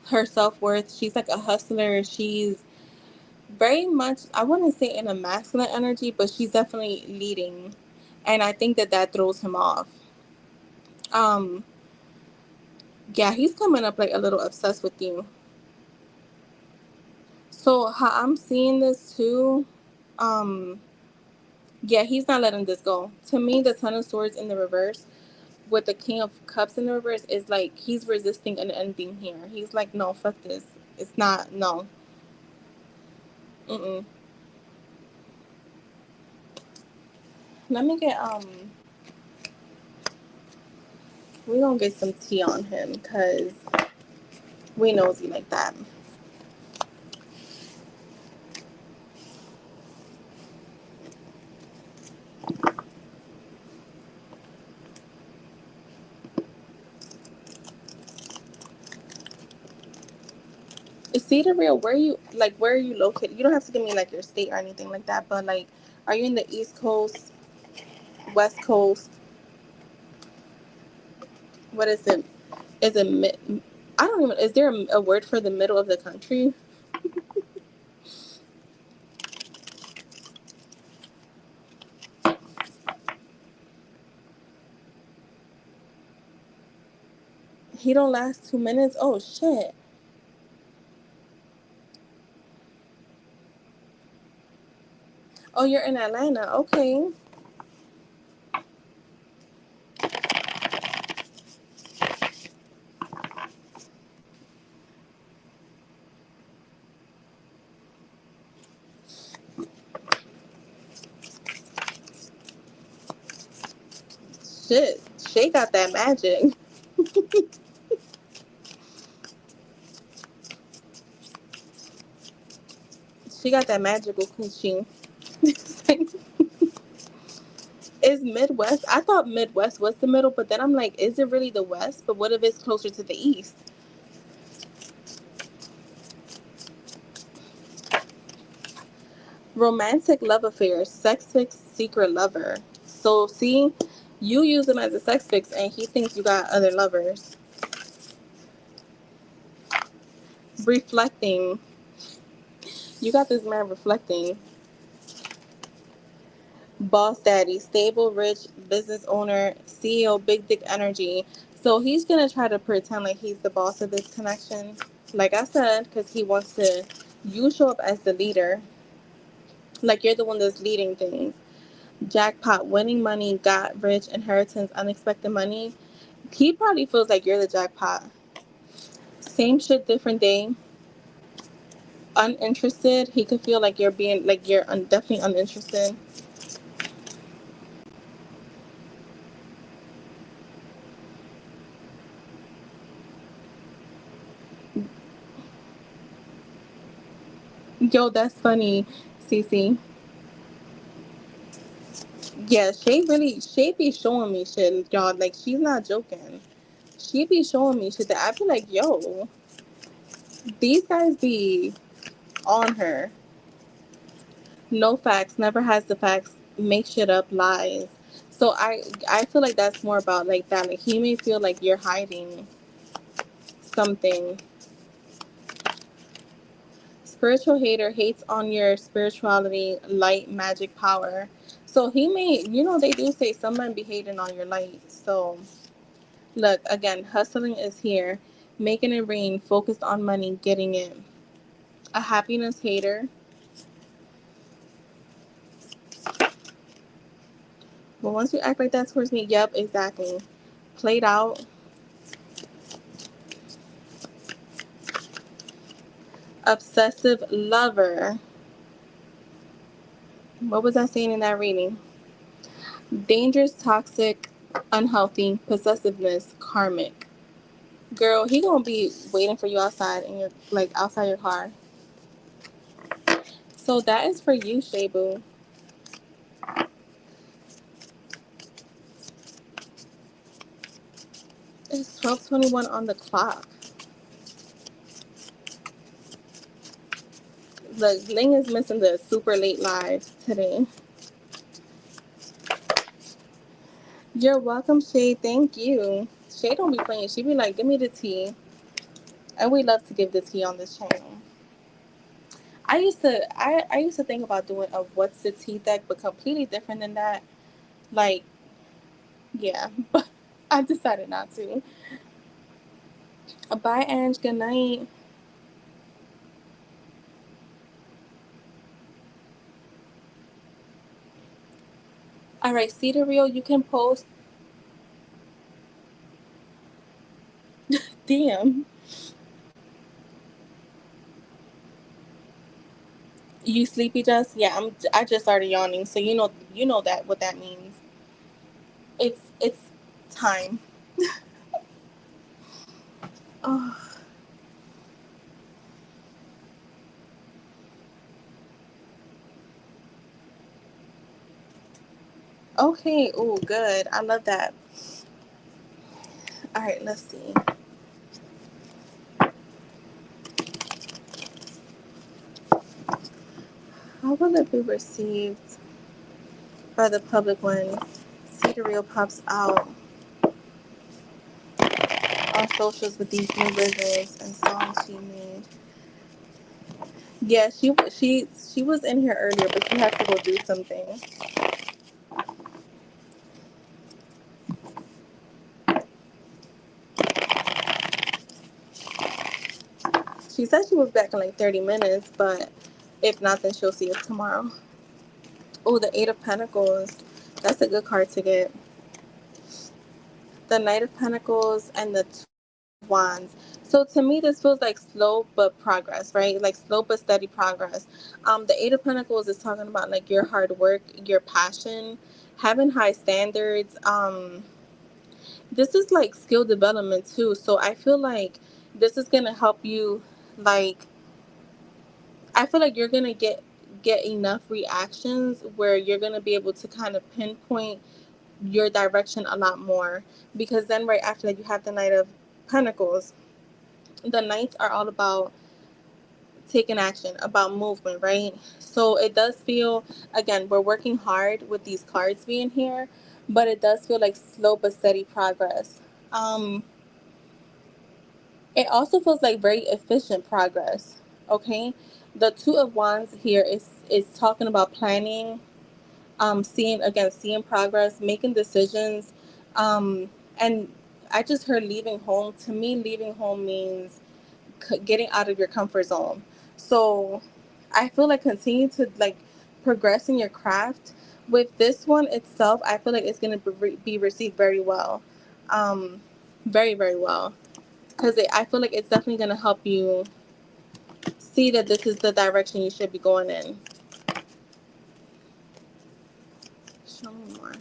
her self-worth. She's like a hustler. She's very much, I wouldn't say in a masculine energy, but she's definitely leading. And I think that that throws him off. Um, yeah, he's coming up like a little obsessed with you. So how I'm seeing this too, um, yeah, he's not letting this go. To me, the Ten of Swords in the reverse with the King of Cups in the reverse is like he's resisting an ending here. He's like, no, fuck this. It's not, no. Mm-mm. Let me get, we're gonna get some tea on him because we nosy like that. See the real, where are you located? You don't have to give me like your state or anything like that, but like, are you in the East Coast, West Coast? What is it? Is it I don't even, is there a word for the middle of the country? He don't last 2 minutes. Oh shit. Oh, you're in Atlanta. Okay. Shit. Shay got that magic. She got that magical coochie. Is Midwest? I thought Midwest was the middle, but then I'm like, is it really the West? But what if it's closer to the East? Romantic love affair, sex fix, secret lover. So see, you use him as a sex fix, and he thinks you got other lovers. Reflecting. You got this man reflecting. Boss daddy, stable, rich, business owner, CEO, big dick energy. So he's gonna try to pretend like he's the boss of this connection. Like I said, because he wants to, you show up as the leader. Like you're the one that's leading things. Jackpot, winning money, got rich, inheritance, unexpected money. He probably feels like you're the jackpot. Same shit, different day. Uninterested. He could feel like you're being, like you're definitely uninterested. Yo, that's funny, Cece. Yeah, Shay be showing me shit, y'all. Like, she's not joking. She be showing me shit that I be like, yo, these guys be on her. No facts, never has the facts, make shit up, lies. So I feel like that's more about like that. Like, he may feel like you're hiding something. Spiritual hater hates on your spirituality, light, magic, power. So he may, they do say some men be hating on your light. So look, again, hustling is here. Making it rain, focused on money, getting it. A happiness hater. But once you act like that towards me, yep, exactly. Played out. Obsessive lover. What was I saying in that reading? Dangerous, toxic, unhealthy, possessiveness, karmic. Girl, he gonna be waiting for you outside in your outside your car. So that is for you, Shebu. It's 12:21 on the clock. The Ling is missing the super late lives today. You're welcome, Shay. Thank you. Shay don't be playing. She be like, give me the tea. And we love to give the tea on this channel. I used to think about doing a what's the tea deck, but completely different than that. Like, yeah. But I decided not to. Bye, Ange. Good night. Alright, see the reel you can post. Damn. You sleepy, Jess? Yeah, I just started yawning, so you know that what that means. It's time. Oh, okay. Oh, good. I love that. All right, let's see. How will it be received by the public when See the Reel pops out on socials with these new visuals and songs she made? Yeah, she was in here earlier, but she had to go do something. She said she was back in like 30 minutes, but if not, then she'll see us tomorrow. Oh, the Eight of Pentacles. That's a good card to get. The Knight of Pentacles and the Two of Wands. So to me, this feels like slow but progress, right? Like slow but steady progress. The Eight of Pentacles is talking about like your hard work, your passion, having high standards. This is like skill development too. So I feel like this is gonna help you. Like, I feel like you're gonna get enough reactions where you're gonna be able to kind of pinpoint your direction a lot more, because then right after that you have the Knight of Pentacles. The Knights are all about taking action, about movement, right? So it does feel, again, we're working hard with these cards being here, but it does feel like slow but steady progress. um it also feels like very efficient progress. Okay, the Two of Wands here is talking about planning, seeing progress, making decisions, and I just heard leaving home. To me, leaving home means getting out of your comfort zone. So I feel like continue to like progress in your craft. With this one itself, I feel like it's going to be received very well, very very well, because I feel like it's definitely going to help you see that this is the direction you should be going in. Show me more.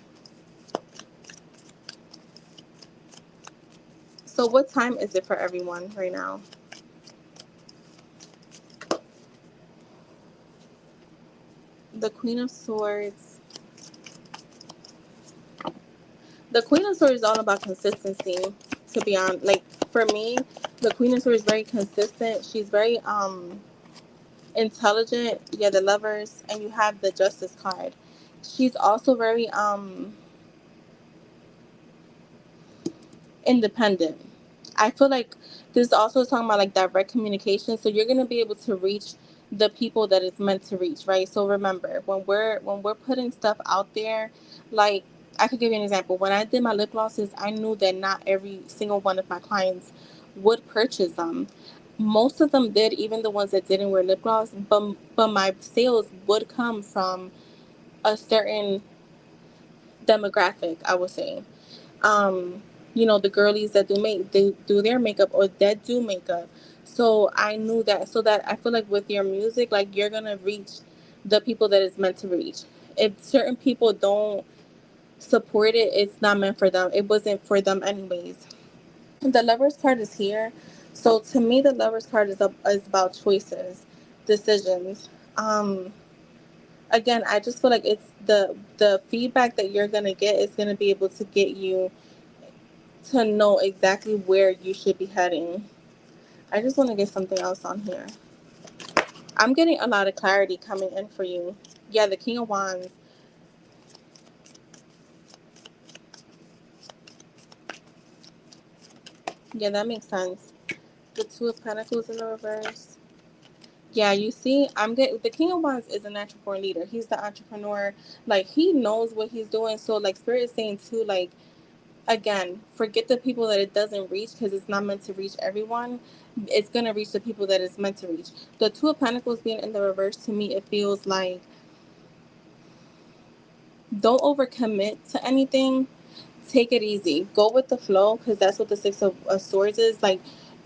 So what time is it for everyone right now? The Queen of Swords. The Queen of Swords is all about consistency, to be honest. Like, for me, the Queen of Swords is very consistent. She's very intelligent. Yeah, the Lovers, and you have the Justice card. She's also very independent. I feel like this also is talking about like direct communication. So you're gonna be able to reach the people that it's meant to reach, right? So remember, when we're putting stuff out there, like, I could give you an example. When I did my lip glosses, I knew that not every single one of my clients would purchase them. Most of them did, even the ones that didn't wear lip gloss. But my sales would come from a certain demographic, I would say. um the girlies that do their makeup or that do makeup. So I knew that. So that I feel like with your music, like you're gonna reach the people that it's meant to reach. If certain people don't support it, it's not meant for them. It wasn't for them anyways. The Lover's card is here. So to me, the Lover's card is about choices, decisions. Again, I just feel like it's the feedback that you're gonna get is gonna be able to get you to know exactly where you should be heading. I just want to get something else on here. I'm getting a lot of clarity coming in for you. Yeah, the King of Wands. Yeah, that makes sense. The Two of Pentacles in the reverse. Yeah, you see, I'm getting the King of Wands is a natural born leader. He's the entrepreneur. Like he knows what he's doing. So like Spirit is saying too, like again, forget the people that it doesn't reach because it's not meant to reach everyone. It's gonna reach the people that it's meant to reach. The Two of Pentacles being in the reverse, to me, it feels like don't overcommit to anything. Take it easy. Go with the flow because that's what the Six of Swords is. Like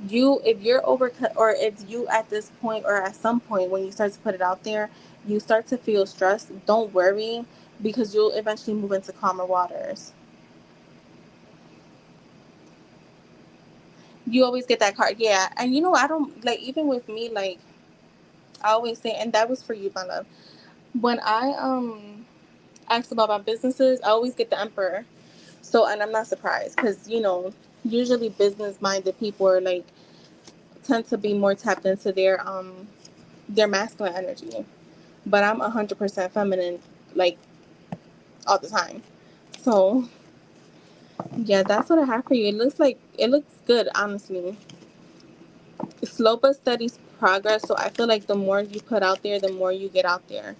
you, if you're over, or if you at this point or at some point when you start to put it out there, you start to feel stressed. Don't worry because you'll eventually move into calmer waters. You always get that card. Yeah. And you know, I don't like, even with me, like I always say, and that was for you, my love. When I asked about my businesses, I always get the Emperor. So, and I'm not surprised because, you know, usually business minded people are like, tend to be more tapped into their masculine energy. But I'm 100% feminine, like all the time. So, yeah, that's what I have for you. It looks good, honestly. Slow but steady progress. So I feel like the more you put out there, the more you get out there.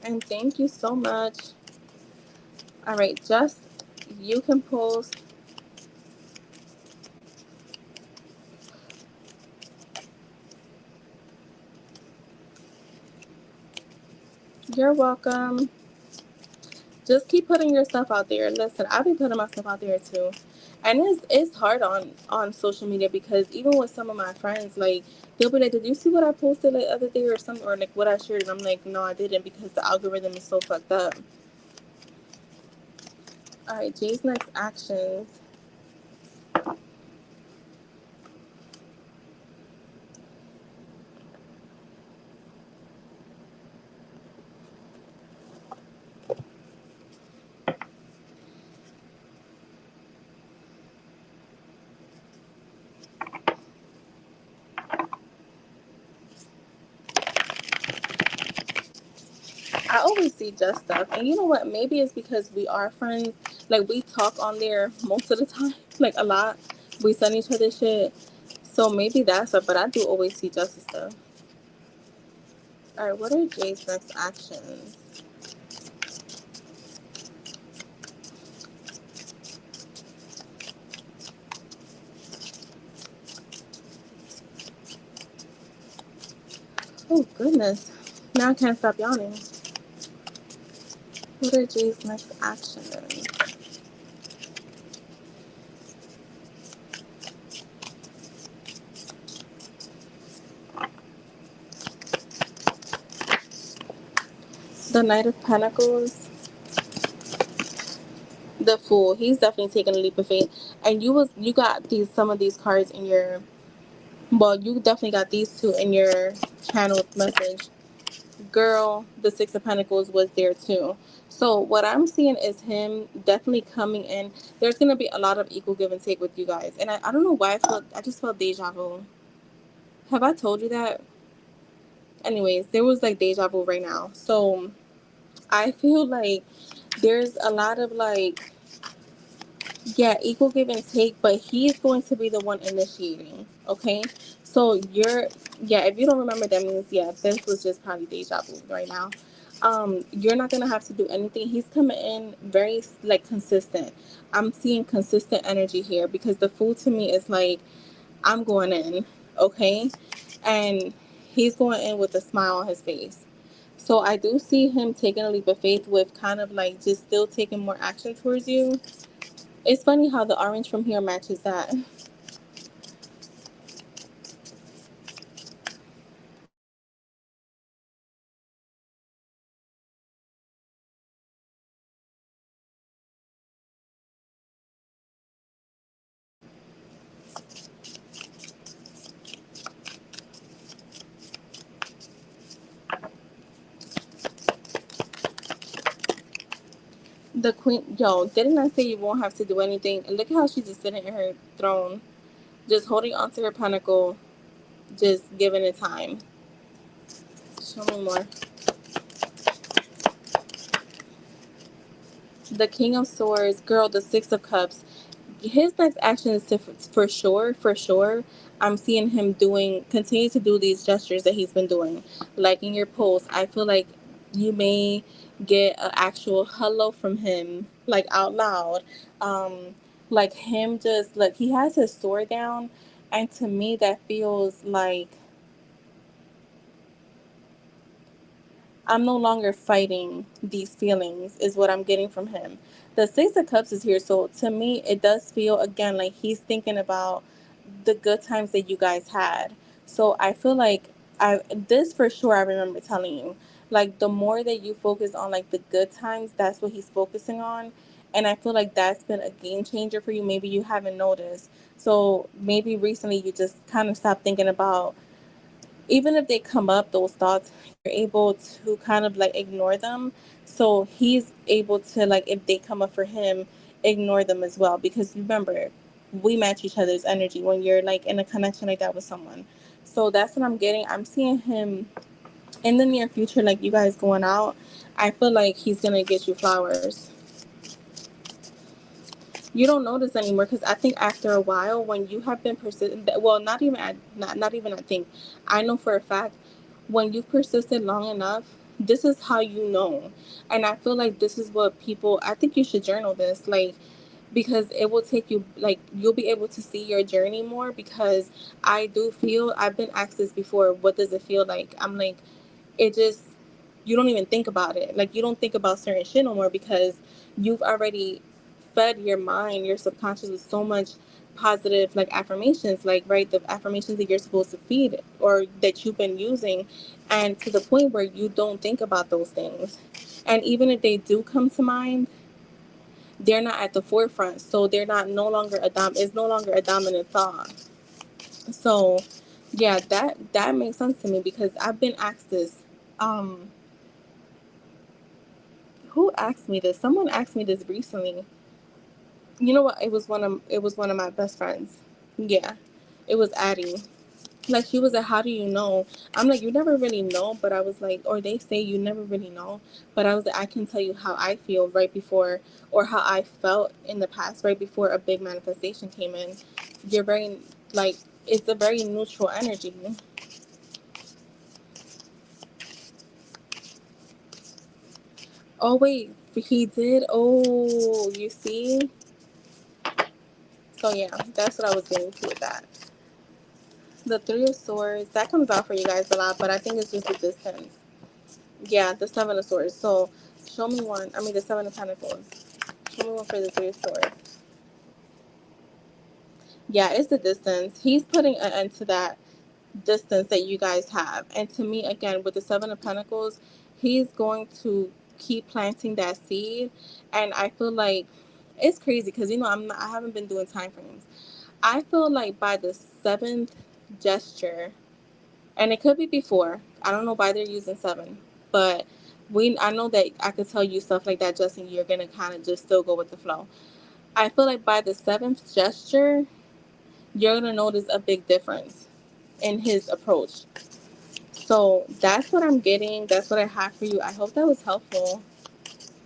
And thank you so much. All right, just you can post. You're welcome. Just keep putting your stuff out there. Listen, I've been putting my stuff out there too. And it's hard on social media because even with some of my friends, like they'll be like, did you see what I posted like the other day or something, or like what I shared? And I'm like, no, I didn't because the algorithm is so fucked up. All right, Jay's next actions. I always see just stuff. And you know what? Maybe it's because we are friends. Like, we talk on there most of the time, like a lot. We send each other shit. So maybe that's it. But I do always see justice stuff. All right, what are Jay's next actions? Oh, goodness. Now I can't stop yawning. What are Jay's next actions? The Knight of Pentacles. The Fool. He's definitely taking a leap of faith. And you got these some of these cards in your, well, you definitely got these two in your channeled message. Girl, the Six of Pentacles was there too. So what I'm seeing is him definitely coming in. There's gonna be a lot of equal give and take with you guys. And I don't know why I just felt deja vu. Have I told you that? Anyways, there was like deja vu right now. So I feel like there's a lot of like, yeah, equal give and take, but he's going to be the one initiating. Okay, so yeah, if you don't remember, that means yeah, this was just probably deja vu right now. You're not gonna have to do anything. He's coming in very like consistent. I'm seeing consistent energy here because the Fool to me is like, I'm going in, okay, and he's going in with a smile on his face. So I do see him taking a leap of faith with kind of like just still taking more action towards you. It's funny how the orange from here matches that. The queen, yo, didn't I say you won't have to do anything? And look at how she's just sitting in her throne, just holding onto her pentacle, just giving it time. Show me more. The King of Swords, girl, the Six of Cups. His next action is to, for sure. I'm seeing him continue to do these gestures that he's been doing. Like in your post, I feel like you may get an actual hello from him, like out loud. Like him just, like, he has his sword down, and to me, that feels like I'm no longer fighting these feelings, is what I'm getting from him. The Six of Cups is here, so to me, it does feel again like he's thinking about the good times that you guys had. So I feel like this for sure. I remember telling you, like, the more that you focus on like the good times, that's what he's focusing on, and I feel like that's been a game changer for you. Maybe you haven't noticed, so maybe recently you just kind of stopped thinking about, even if they come up, those thoughts, you're able to kind of like ignore them. So he's able to, like, if they come up for him, ignore them as well. Because remember, we match each other's energy when you're like in a connection like that with someone. So that's what I'm getting. I'm seeing him in the near future, like you guys going out. I feel like he's gonna get you flowers. You don't notice anymore because I think after a while, when you have been persistent, well, not even I think, I know for a fact, when you've persisted long enough, this is how you know. And I feel like this is what people, I think you should journal this, like, because it will take you, like, you'll be able to see your journey more. Because I do feel, I've been asked this before, what does it feel like? I'm like, it just, you don't even think about it. Like, you don't think about certain shit no more because you've already fed your mind, your subconscious, with so much positive, like, affirmations, like, right, the affirmations that you're supposed to feed or that you've been using, and to the point where you don't think about those things. And even if they do come to mind, they're not at the forefront, so they're not no longer it's no longer a dominant thought. So yeah, that makes sense to me because I've been asked this. um who asked me this? Someone asked me this recently. You know what? It was one of my best friends. Yeah, it was Addie. Like, she was like, "How do you know?" I'm like, "You never really know," but I was like, or they say you never really know, but I was like, I can tell you how I feel right before, or how I felt in the past right before a big manifestation came in. Your brain, like, it's a very neutral energy. Oh wait, he did. Oh, you see. So yeah, that's what I was getting to with that. The Three of Swords, that comes out for you guys a lot, but I think it's just the distance. Yeah, the Seven of Swords. So show me one. I mean, the Seven of Pentacles. Show me one for the Three of Swords. Yeah, it's the distance. He's putting an end to that distance that you guys have. And to me, again, with the Seven of Pentacles, he's going to keep planting that seed. And I feel like it's crazy because, I haven't been doing time frames. I feel like by the seventh gesture, and it could be before. I don't know why they're using seven, but I know that I could tell you stuff like that, Justin. You're gonna kind of just still go with the flow. I feel like by the seventh gesture, you're gonna notice a big difference in his approach. So that's what I'm getting. That's what I have for you. I hope that was helpful.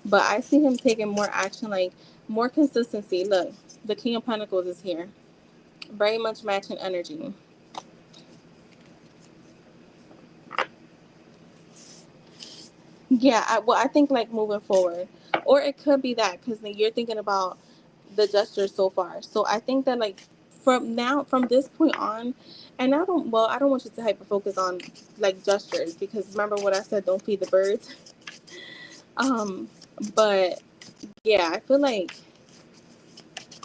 But I see him taking more action, like more consistency. Look, the King of Pentacles is here. Very much matching energy. Yeah, I think like moving forward, or it could be that because you're thinking about the gestures so far. So I think that, like, from this point on, and I don't want you to hyper focus on like gestures because remember what I said, don't feed the birds. Um, but yeah, I feel like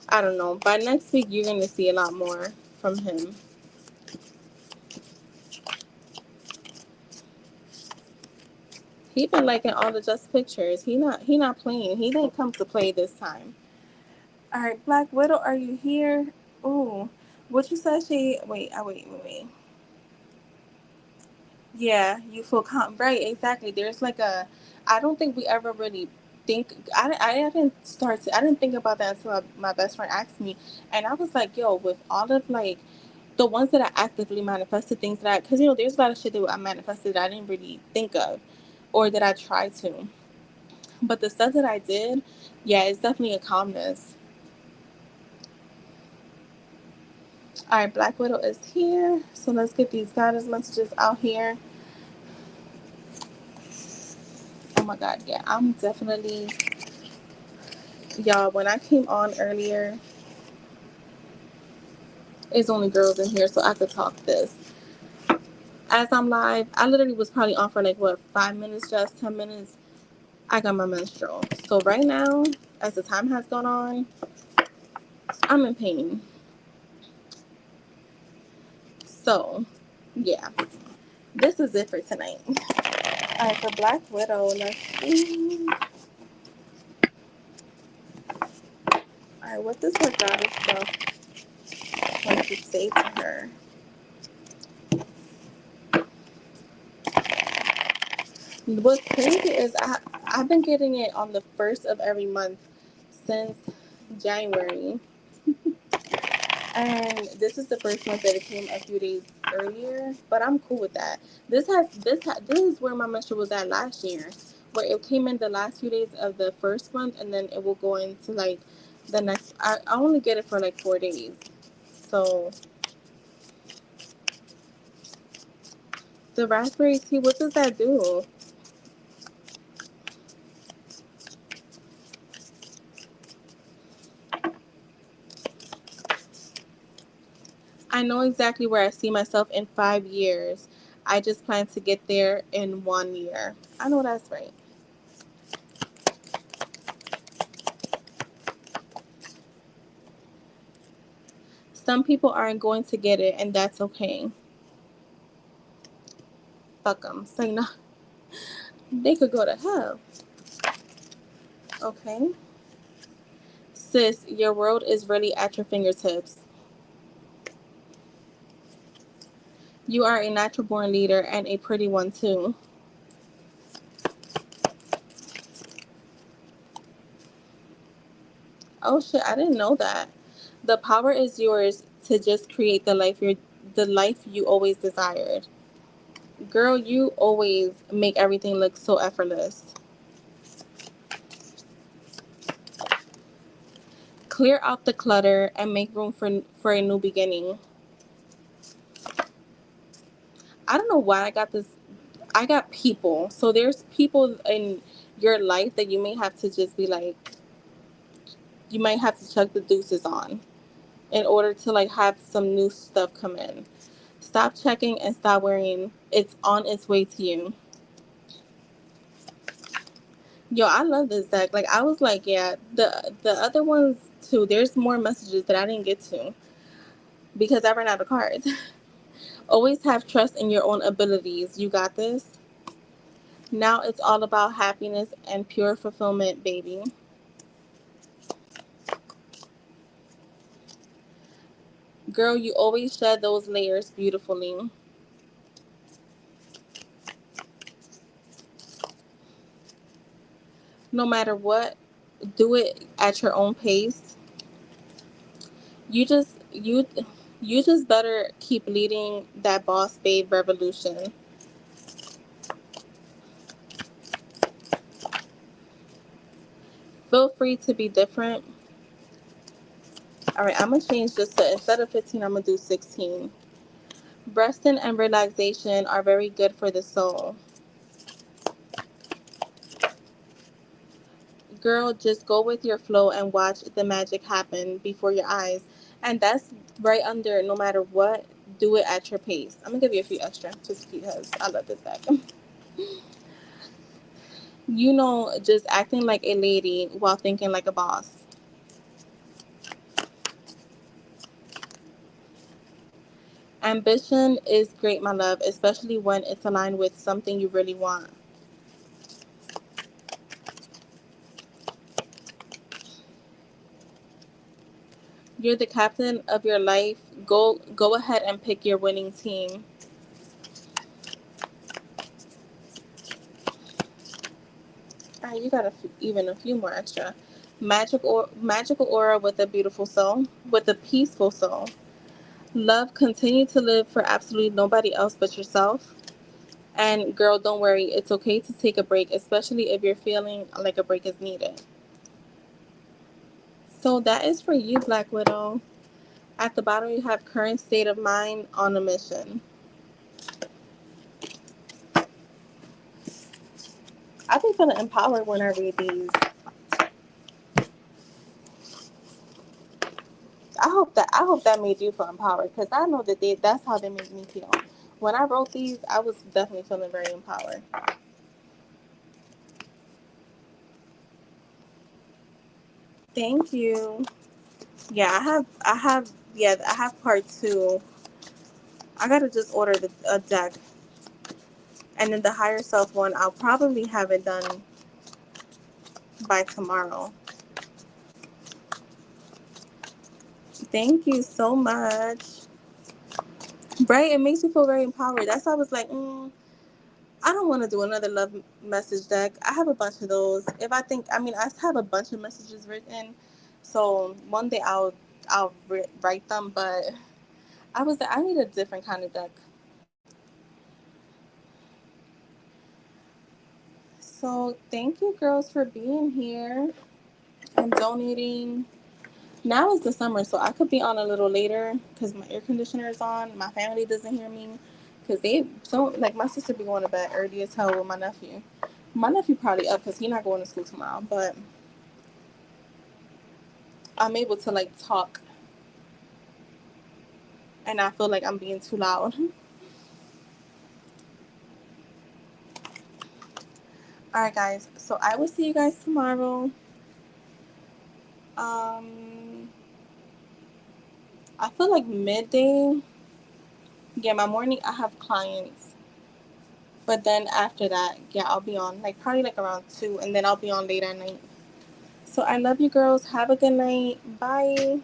I don't know. By next week, you're going to see a lot more from him. He been liking all the Just pictures. He not playing. He didn't come to play this time. All right, Black Widow, are you here? Ooh, what you said? Wait. Yeah, you feel right? Exactly. There's like a. I don't think we ever really think. I didn't think about that until my best friend asked me, and I was like, yo, with all of like the ones that I actively manifested, things that because there's a lot of shit that I manifested that I didn't really think of, or that I tried to. But the stuff that I did, yeah, it's definitely a calmness. All right, Black Widow is here. So let's get these guidance messages out here. Oh my God, yeah, I'm definitely, y'all, when I came on earlier, it's only girls in here, so I could talk this. As I'm live, I literally was probably on for like, what, 5 minutes, just 10 minutes. I got my menstrual. So right now, as the time has gone on, I'm in pain. So, yeah, this is it for tonight. All right, for Black Widow, let's see. All right, what does her goddess stuff want to say to her? What's crazy is I've been getting it on the first of every month since January, and this is the first month that it came a few days earlier. But I'm cool with that. This is where my menstrual was at last year, where it came in the last few days of the first month, and then it will go into like the next. I only get it for like 4 days, so. The raspberry tea, what does that do? I know exactly where I see myself in 5 years. I just plan to get there in 1 year. I know that's right. Some people aren't going to get it, and that's okay. Fuck them. Say no. They could go to hell. Okay. Sis, your world is really at your fingertips. You are a natural born leader and a pretty one too. Oh shit, I didn't know that. The power is yours to just create the life you always desired. Girl, you always make everything look so effortless. Clear out the clutter and make room for a new beginning. I don't know why I got this. I got people. So there's people in your life that you may have to just be like, you might have to chuck the deuces on in order to like have some new stuff come in. Stop checking and stop worrying. It's on its way to you. Yo, I love this deck. Like I was like, yeah, the other ones too. There's more messages that I didn't get to because I ran out of cards. Always have trust in your own abilities. You got this. Now it's all about happiness and pure fulfillment, baby. Girl, you always shed those layers beautifully. No matter what, do it at your own pace. You just you just better keep leading that boss babe revolution. Feel free to be different. All right, I'm gonna change this to instead of 15, I'm gonna do 16. Resting and relaxation are very good for the soul. Girl, just go with your flow and watch the magic happen before your eyes. And that's right under no matter what, do it at your pace. I'm gonna give you a few extra just because I love this deck. Just acting like a lady while thinking like a boss. Ambition is great, my love, especially when it's aligned with something you really want. You're the captain of your life. Go ahead and pick your winning team. All right, you got even a few more extra. Magical aura with a beautiful soul, with a peaceful soul. Love, continue to live for absolutely nobody else but yourself. And girl, don't worry, it's okay to take a break, especially if you're feeling like a break is needed. So that is for you, Black Widow. At the bottom, you have current state of mind on a mission. I've been feeling empowered when I read these. I hope that made you feel empowered, because I know that that's how they made me feel. When I wrote these, I was definitely feeling very empowered. Thank you. Yeah, I have part two. I gotta just order a deck, and then the higher self one, I'll probably have it done by tomorrow. Thank you so much. Right? It makes me feel very empowered. That's why I was like, I don't want to do another love message deck. I have a bunch of those. I have a bunch of messages written. So one day I'll write them, but I need a different kind of deck. So thank you, girls, for being here and donating. Now is the summer, so I could be on a little later because my air conditioner is on. My family doesn't hear me because my sister be going to bed early as hell with my nephew. My nephew probably up because he's not going to school tomorrow, but I'm able to like talk and I feel like I'm being too loud. All right, guys. So I will see you guys tomorrow. I feel like midday. Yeah, my morning I have clients, but then after that, yeah, I'll be on like probably like around 2, and then I'll be on late at night. So I love you, girls. Have a good night. Bye.